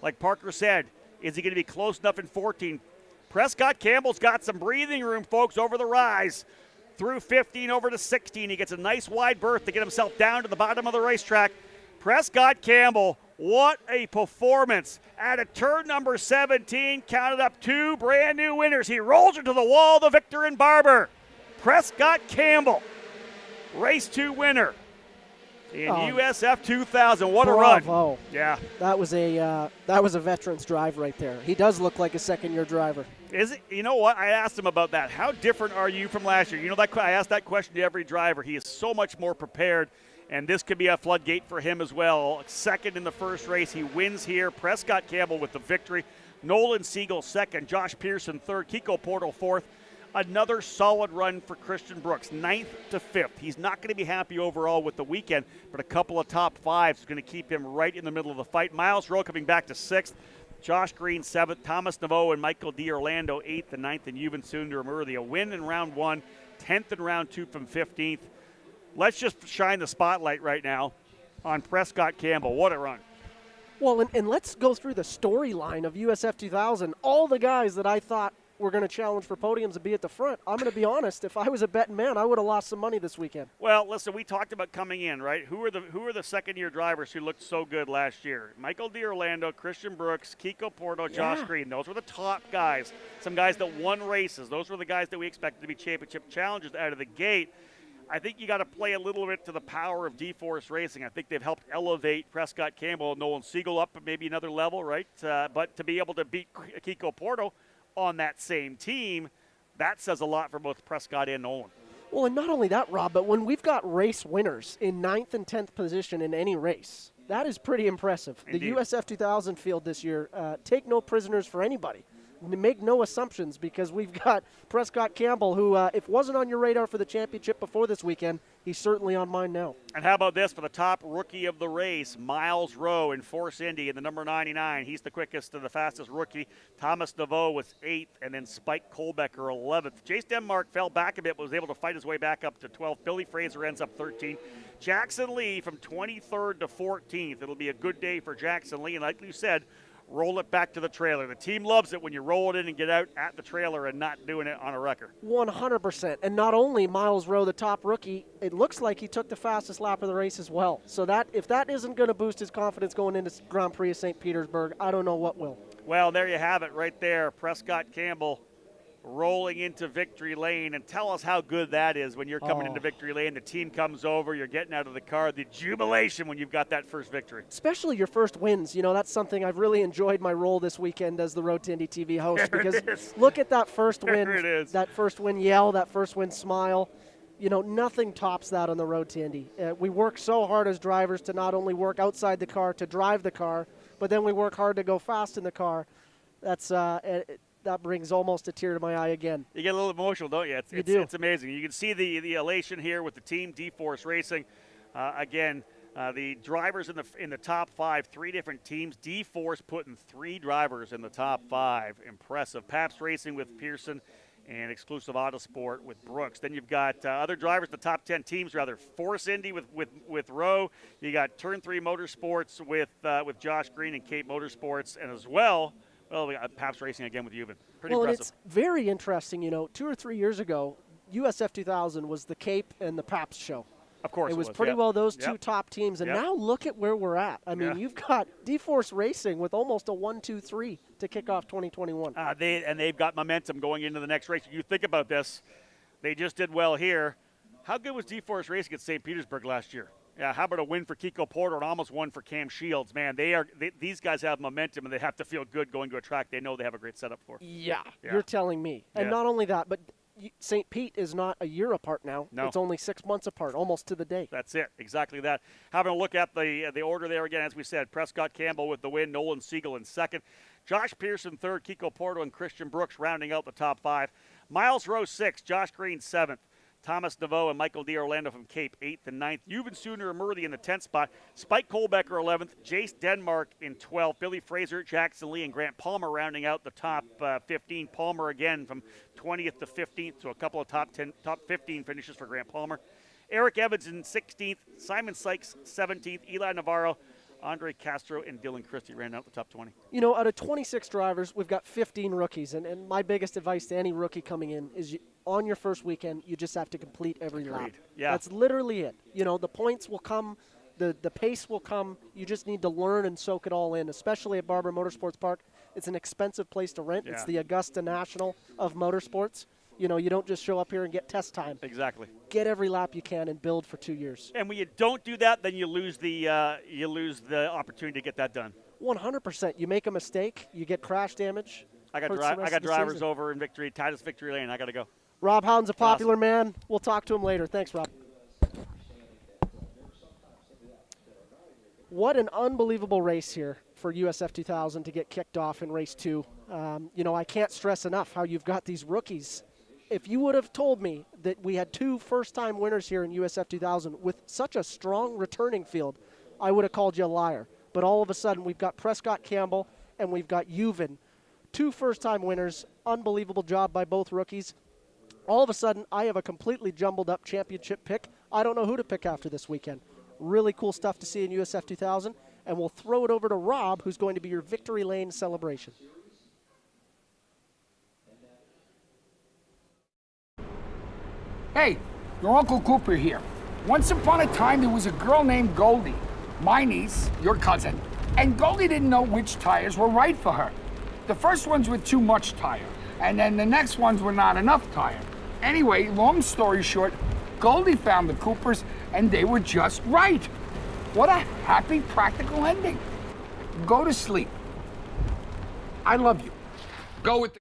Like Parker said, is he going to be close enough in 14? Prescott Campbell's got some breathing room, folks, over the rise. Through 15 over to 16. He gets a nice wide berth to get himself down to the bottom of the racetrack. Prescott Campbell, what a performance. At a turn number 17, counted up 2 brand new winners. He rolls into the wall, the victor in Barber. Prescott Campbell, race 2 winner. in USF2000. What a Bravo. run. Yeah. That was a veteran's drive right there. He does look like a second-year driver. Is it? You know what? I asked him about that. How different are you from last year? You know, I asked that question to every driver. He is so much more prepared, and this could be a floodgate for him as well. Second in the first race. He wins here. Prescott Campbell with the victory. Nolan Siegel second. Josh Pearson third. Kiko Porto fourth. Another solid run for Christian Brooks, 9th to 5th. He's not going to be happy overall with the weekend, but a couple of top fives is going to keep him right in the middle of the fight. Miles Rowe coming back to 6th. Josh Green 7th. Thomas Naveau and Michael D. Orlando 8th and 9th. And Yuvan Sundaramurthy, a win in round 1, 10th in round 2 from 15th. Let's just shine the spotlight right now on Prescott Campbell. What a run. Well, and let's go through the storyline of USF 2000. All the guys that I thought were going to challenge for podiums and be at the front. I'm going to be honest, if I was a betting man, I would have lost some money this weekend. Well, listen, we talked about coming in, right? Who are the second-year drivers who looked so good last year? Michael D. Orlando, Christian Brooks, Kiko Porto, Josh Green. Those were the top guys. Some guys that won races. Those were the guys that we expected to be championship challengers out of the gate. I think you got to play a little bit to the power of D-Force Racing. I think they've helped elevate Prescott Campbell, Nolan Siegel up maybe another level, right? But to be able to beat Kiko Porto on that same team, that says a lot for both Prescott and Nolan. Well, and not only that, Rob, but when we've got race winners in 9th and 10th position in any race, that is pretty impressive. Indeed. The USF 2000 field this year, take no prisoners for anybody. Make no assumptions, because we've got Prescott Campbell, who, if wasn't on your radar for the championship before this weekend, he's certainly on mine now. And how about this for the top rookie of the race, Miles Rowe in Force Indy in the number 99. He's the quickest and the fastest rookie. Thomas Naveau was 8th, and then Spike Kohlbecker 11th. Jace Denmark fell back a bit, but was able to fight his way back up to 12th. Billy Fraser ends up 13th. Jackson Lee from 23rd to 14th. It'll be a good day for Jackson Lee, and like you said, roll it back to the trailer. The team loves it when you roll it in and get out at the trailer and not doing it on a wrecker. 100%. And not only Miles Rowe, the top rookie, it looks like he took the fastest lap of the race as well. So that if that isn't going to boost his confidence going into Grand Prix of St. Petersburg, I don't know what will. Well, there you have it right there. Prescott Campbell rolling into victory lane, and tell us how good that is when you're coming into victory lane. The team comes over, you're getting out of the car, the jubilation when you've got that first victory. Especially your first wins. You know, that's something I've really enjoyed my role this weekend as the Road to Indy TV host, because look at that first win, that first win yell, that first win smile. You know, nothing tops that on the Road to Indy. We work so hard as drivers to not only work outside the car to drive the car, but then we work hard to go fast in the car. That's that brings almost a tear to my eye again. You get a little emotional, don't you? You do. It's amazing. You can see the elation here with the team, D-Force Racing. The drivers in the top 5, 3 different teams. D-Force putting 3 drivers in the top 5. Impressive. Pabst Racing with Pearson and Exclusive Autosport with Brooks. Then you've got other drivers, the top 10 teams, rather. Force Indy with Rowe. You got Turn 3 Motorsports with Josh Green and Cape Motorsports, and as well, we got Pabst Racing again with Yuvan. Pretty impressive. And it's very interesting. You know, 2 or 3 years ago, USF 2000 was the Cape and the Pabst show. Of course it was pretty well those two top teams, and now look at where we're at. I mean, you've got D-Force Racing with almost a 1-2-3 to kick off 2021. They've got momentum going into the next race. You think about this, they just did well here. How good was D-Force Racing at St. Petersburg last year? Yeah, how about a win for Kiko Porter and almost one for Cam Shields? Man, these guys have momentum, and they have to feel good going to a track they know they have a great setup for. Yeah. You're telling me. And not only that, but St. Pete is not a year apart now. No. It's only 6 months apart, almost to the day. That's it, exactly that. Having a look at the order there again, as we said, Prescott Campbell with the win, Nolan Siegel in second, Josh Pearson third, Kiko Porto and Christian Brooks rounding out the top 5. Miles Rowe 6th, Josh Green 7th. Thomas Naveau and Michael D. Orlando from Cape 8th and 9th. Yuvan Sundaramurthy in the 10th spot. Spike Kohlbecker 11th. Jace Denmark in 12th. Billy Fraser, Jackson Lee, and Grant Palmer rounding out the top 15. Palmer again from 20th to 15th, so a couple of top 15 finishes for Grant Palmer. Eric Evans in 16th. Simon Sykes 17th. Eli Navarro, Andre Castro, and Dylan Christie ran out the top 20. You know, out of 26 drivers, we've got 15 rookies. And my biggest advice to any rookie coming in is on your first weekend, you just have to complete every lap. Yeah. That's literally it. You know, the points will come, the pace will come. You just need to learn and soak it all in, especially at Barber Motorsports Park. It's an expensive place to rent. Yeah. It's the Augusta National of Motorsports. You know, you don't just show up here and get test time. Exactly. Get every lap you can and build for 2 years. And when you don't do that, then you lose the opportunity to get that done. 100%. You make a mistake, you get crash damage. I got hurts the rest of the drivers season. over in Titus Victory Lane. I got to go. Rob Howden's a popular man. We'll talk to him later. Thanks, Rob. What an unbelievable race here for USF2000 to get kicked off in race 2. You know, I can't stress enough how you've got these rookies. If you would have told me that we had 2 first-time winners here in USF2000 with such a strong returning field, I would have called you a liar. But all of a sudden, we've got Prescott Campbell and we've got Uven. 2 first-time winners. Unbelievable job by both rookies. All of a sudden, I have a completely jumbled up championship pick. I don't know who to pick after this weekend. Really cool stuff to see in USF2000. And we'll throw it over to Rob, who's going to be your Victory Lane celebration. Hey, your Uncle Cooper here. Once upon a time, there was a girl named Goldie, my niece, your cousin, and Goldie didn't know which tires were right for her. The first ones were too much tire, and then the next ones were not enough tire. Anyway, long story short, Goldie found the Coopers, and they were just right. What a happy, practical ending. Go to sleep. I love you. Go with the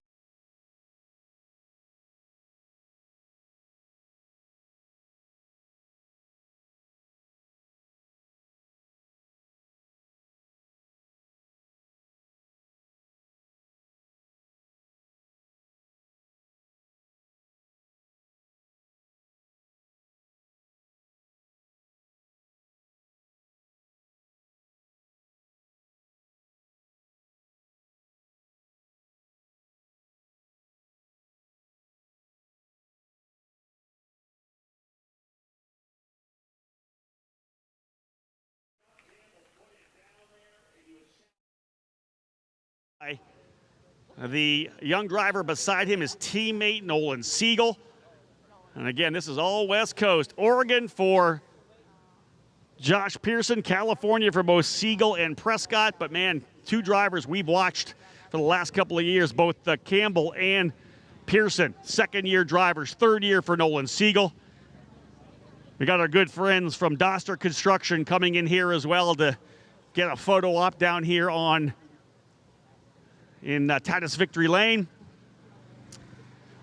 The young driver beside him is teammate Nolan Siegel. And again, this is all West Coast. Oregon for Josh Pearson, California for both Siegel and Prescott. But man, 2 drivers we've watched for the last couple of years, both Campbell and Pearson. Second-year drivers, third year for Nolan Siegel. We got our good friends from Doster Construction coming in here as well to get a photo op down here in Titus Victory Lane.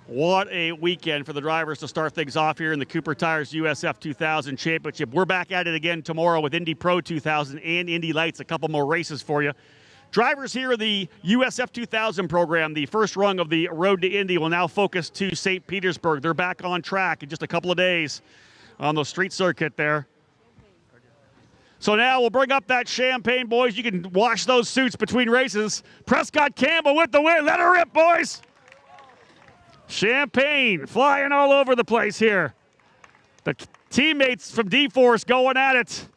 What a weekend for the drivers to start things off here in the Cooper Tires USF2000 Championship. We're back at it again tomorrow with Indy Pro 2000 and Indy Lights, a couple more races for you. Drivers here in the USF2000 program, the first rung of the Road to Indy, will now focus to St. Petersburg. They're back on track in just a couple of days on the street circuit there. So now we'll bring up that champagne, boys. You can wash those suits between races. Prescott Campbell with the win. Let her rip, boys. Champagne flying all over the place here. The teammates from D-Force going at it.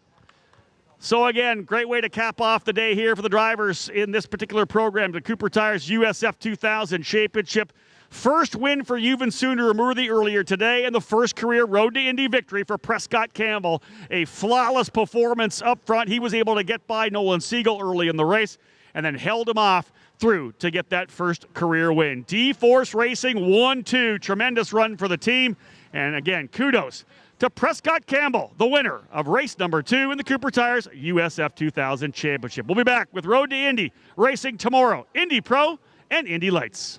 So again, great way to cap off the day here for the drivers in this particular program, the Cooper Tires USF2000 Championship. First win for Uven Sooner Amurthy earlier today, and the first career Road to Indy victory for Prescott Campbell. A flawless performance up front. He was able to get by Nolan Siegel early in the race and then held him off through to get that first career win. D-Force Racing 1-2. Tremendous run for the team. And again, kudos to Prescott Campbell, the winner of race number 2 in the Cooper Tires USF2000 Championship. We'll be back with Road to Indy Racing tomorrow. Indy Pro and Indy Lights.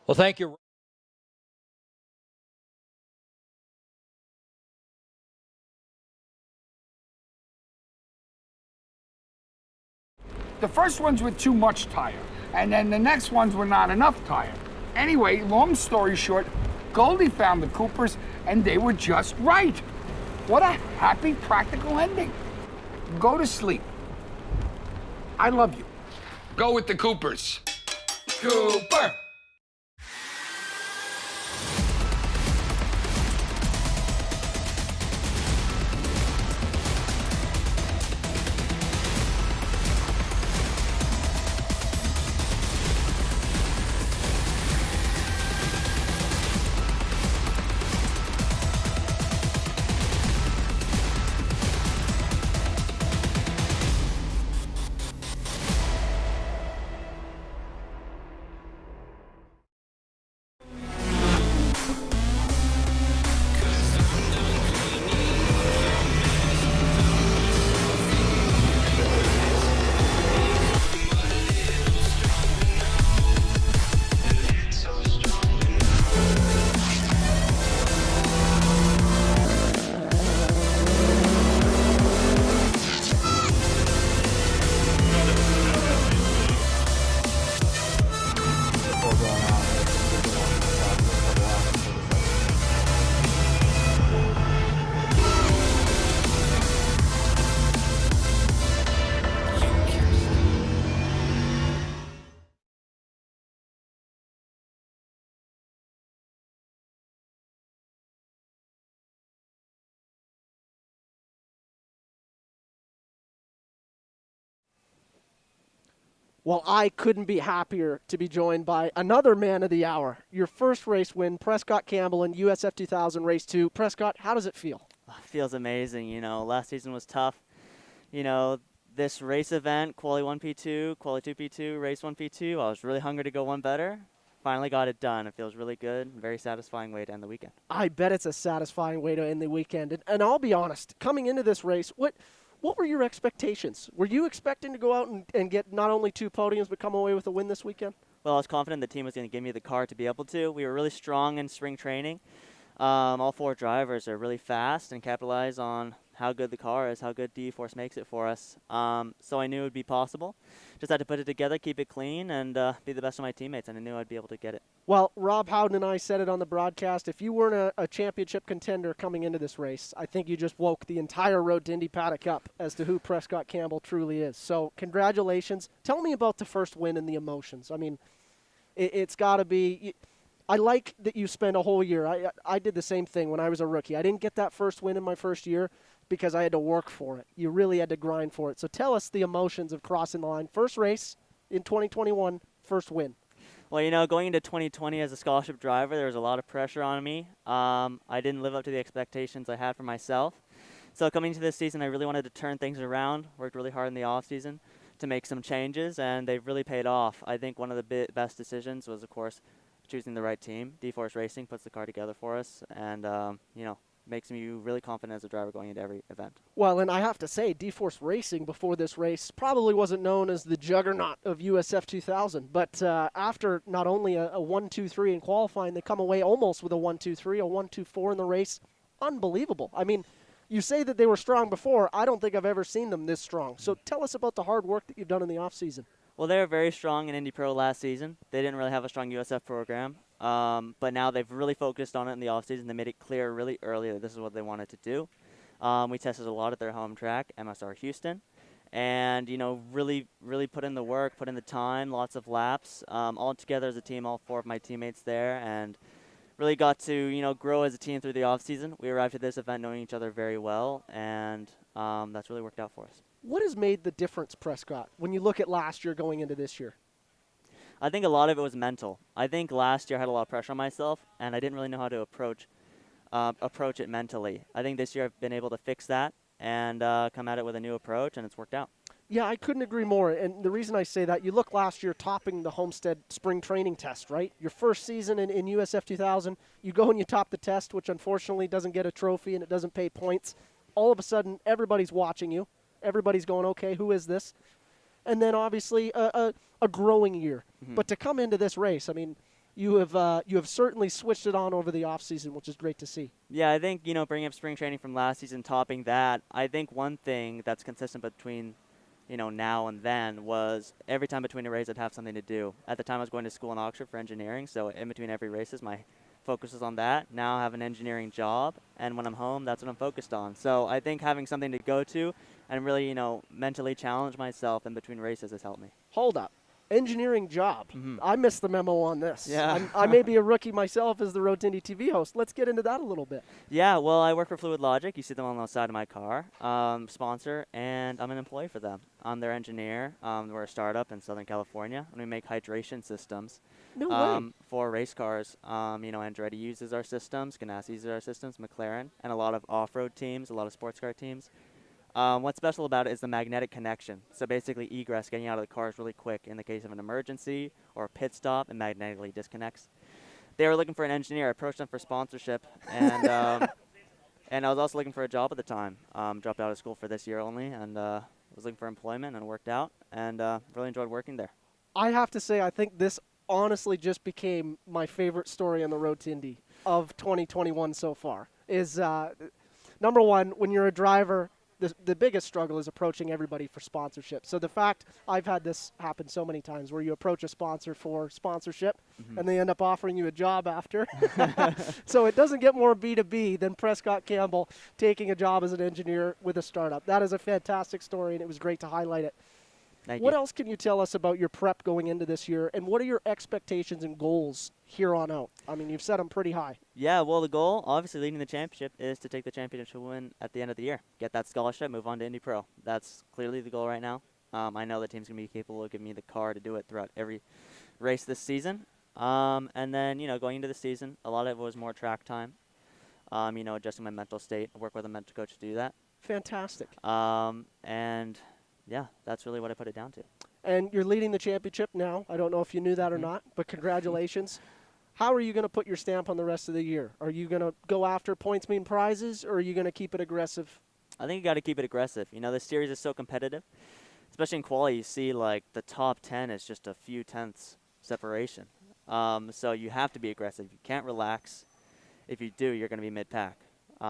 Well, thank you. The first ones were too much tire, and then the next ones were not enough tire. Anyway, long story short, Goldie found the Coopers, and they were just right. What a happy, practical ending. Go to sleep. I love you. Go with the Coopers. Cooper! Well, I couldn't be happier to be joined by another man of the hour. Your first race win, Prescott Campbell in USF2000 Race 2. Prescott, how does it feel? Feels amazing. Last season was tough. This race event, Quali 1 P2, Quali 2 P2, Race 1 P2, I was really hungry to go one better. Finally got it done. It feels really good. Very satisfying way to end the weekend. I bet it's a satisfying way to end the weekend. And I'll be honest, coming into this race, what were your expectations? Were you expecting to go out and get not only 2 podiums but come away with a win this weekend? Well, I was confident the team was going to give me the car to be able to. We were really strong in spring training. All 4 drivers are really fast and capitalize on how good the car is, how good D-Force makes it for us. So I knew it would be possible. Just had to put it together, keep it clean, and be the best of my teammates, and I knew I'd be able to get it. Well, Rob Howden and I said it on the broadcast. If you weren't a championship contender coming into this race, I think you just woke the entire Road to Indy paddock up as to who Prescott Campbell truly is. So congratulations. Tell me about the first win and the emotions. I mean, it's got to be – I like that you spend a whole year. I did the same thing when I was a rookie. I didn't get that first win in my first year because I had to work for it. You really had to grind for it. So tell us the emotions of crossing the line. First race in 2021, first win. Well, going into 2020 as a scholarship driver, there was a lot of pressure on me. I didn't live up to the expectations I had for myself. So coming into this season, I really wanted to turn things around, worked really hard in the offseason to make some changes, and they've really paid off. I think one of the best decisions was, of course, choosing the right team. D-Force Racing puts the car together for us, and, makes me really confident as a driver going into every event. Well, and I have to say, D-Force Racing before this race probably wasn't known as the juggernaut of USF2000, but after not only a 1-2-3 in qualifying, they come away almost with a 1-2-3, a 1-2-4 in the race. Unbelievable. I mean, you say that they were strong before. I don't think I've ever seen them this strong. So tell us about the hard work that you've done in the offseason. Well, they were very strong in Indy Pro last season. They didn't really have a strong USF program, but now they've really focused on it in the offseason. They made it clear really early that this is what they wanted to do. We tested a lot at their home track, MSR Houston, and, really put in the work, put in the time, lots of laps, all together as a team, all 4 of my teammates there, and really got to, grow as a team through the offseason. We arrived at this event knowing each other very well, and that's really worked out for us. What has made the difference, Prescott, when you look at last year going into this year? I think a lot of it was mental. I think last year I had a lot of pressure on myself, and I didn't really know how to approach it mentally. I think this year I've been able to fix that and come at it with a new approach, and it's worked out. Yeah, I couldn't agree more. And the reason I say that, you look last year topping the Homestead spring training test, right? Your first season in USF2000, you go and you top the test, which unfortunately doesn't get a trophy and it doesn't pay points. All of a sudden, everybody's watching you. Everybody's going, okay, who is this? And then obviously a growing year. Mm-hmm. But to come into this race, I mean, you have certainly switched it on over the offseason, which is great to see. Yeah, I think, bringing up spring training from last season, topping that, I think one thing that's consistent between, now and then was every time between a race I'd have something to do. At the time I was going to school in Oxford for engineering, so in between every races my focus is on that. Now I have an engineering job, and when I'm home, that's what I'm focused on. So I think having something to go to and really, mentally challenge myself in between races has helped me. Hold up. Engineering job. Mm-hmm. I missed the memo on this. Yeah. I may be a rookie myself as the Road to Indy TV host. Let's get into that a little bit. Yeah, well, I work for Fluid Logic. You see them on the side of my car, sponsor, and I'm an employee for them. I'm their engineer. We're a startup in Southern California, and we make hydration systems for race cars. Andretti uses our systems, Ganassi uses our systems, McLaren, and a lot of off-road teams, a lot of sports car teams. What's special about it is the magnetic connection. So basically egress, getting out of the cars really quick in the case of an emergency or a pit stop, and magnetically disconnects. They were looking for an engineer. I approached them for sponsorship, and and I was also looking for a job at the time. Dropped out of school for this year only, and was looking for employment, and worked out, and really enjoyed working there. I have to say, I think this honestly just became my favorite story on the Road to Indy of 2021 so far. Is number one, when you're a driver, the biggest struggle is approaching everybody for sponsorship. So the fact I've had this happen so many times where you approach a sponsor for sponsorship and they end up offering you a job after. So it doesn't get more B2B than Prescott Campbell taking a job as an engineer with a startup. That is a fantastic story, and it was great to highlight it. What else can you tell us about your prep going into this year, and what are your expectations and goals here on out? I mean, you've set them pretty high. Yeah, well, the goal, obviously leading the championship, is to take the championship win at the end of the year. Get that scholarship, move on to Indy Pro. That's clearly the goal right now. I know the team's going to be capable of giving me the car to do it throughout every race this season. And then, going into the season, a lot of it was more track time, adjusting my mental state. I work with a mental coach to do that. Fantastic. And, yeah, that's really what I put it down to. And you're leading the championship now. I don't know if you knew that or not, but congratulations. How are you going to put your stamp on the rest of the year? Are you going to go after points mean prizes, or are you going to keep it aggressive? I think you got to keep it aggressive. This series is so competitive, especially in quali. You see, like, the top 10 is just a few tenths separation. So you have to be aggressive. You can't relax. If you do, you're going to be mid-pack.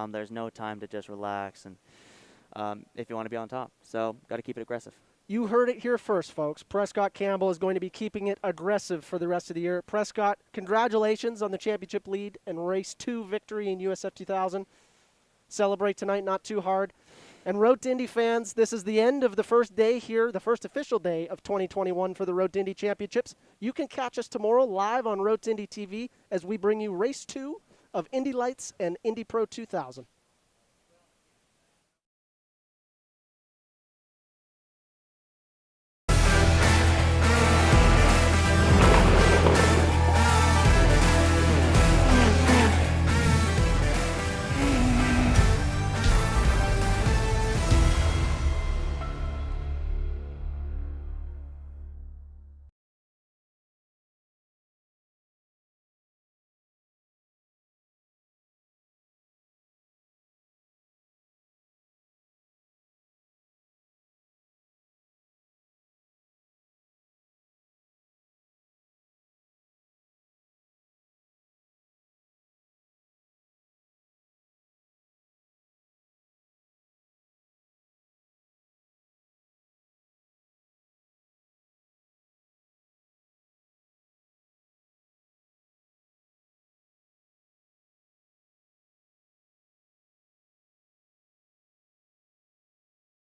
There's no time to just relax and if you want to be on top. So got to keep it aggressive. You heard it here first, folks. Prescott Campbell is going to be keeping it aggressive for the rest of the year. Prescott, congratulations on the championship lead and race 2 victory in USF2000. Celebrate tonight, not too hard. And Road to Indy fans, this is the end of the first day here, the first official day of 2021 for the Road to Indy Championships. You can catch us tomorrow live on Road to Indy TV as we bring you race 2 of Indy Lights and Indy Pro 2000.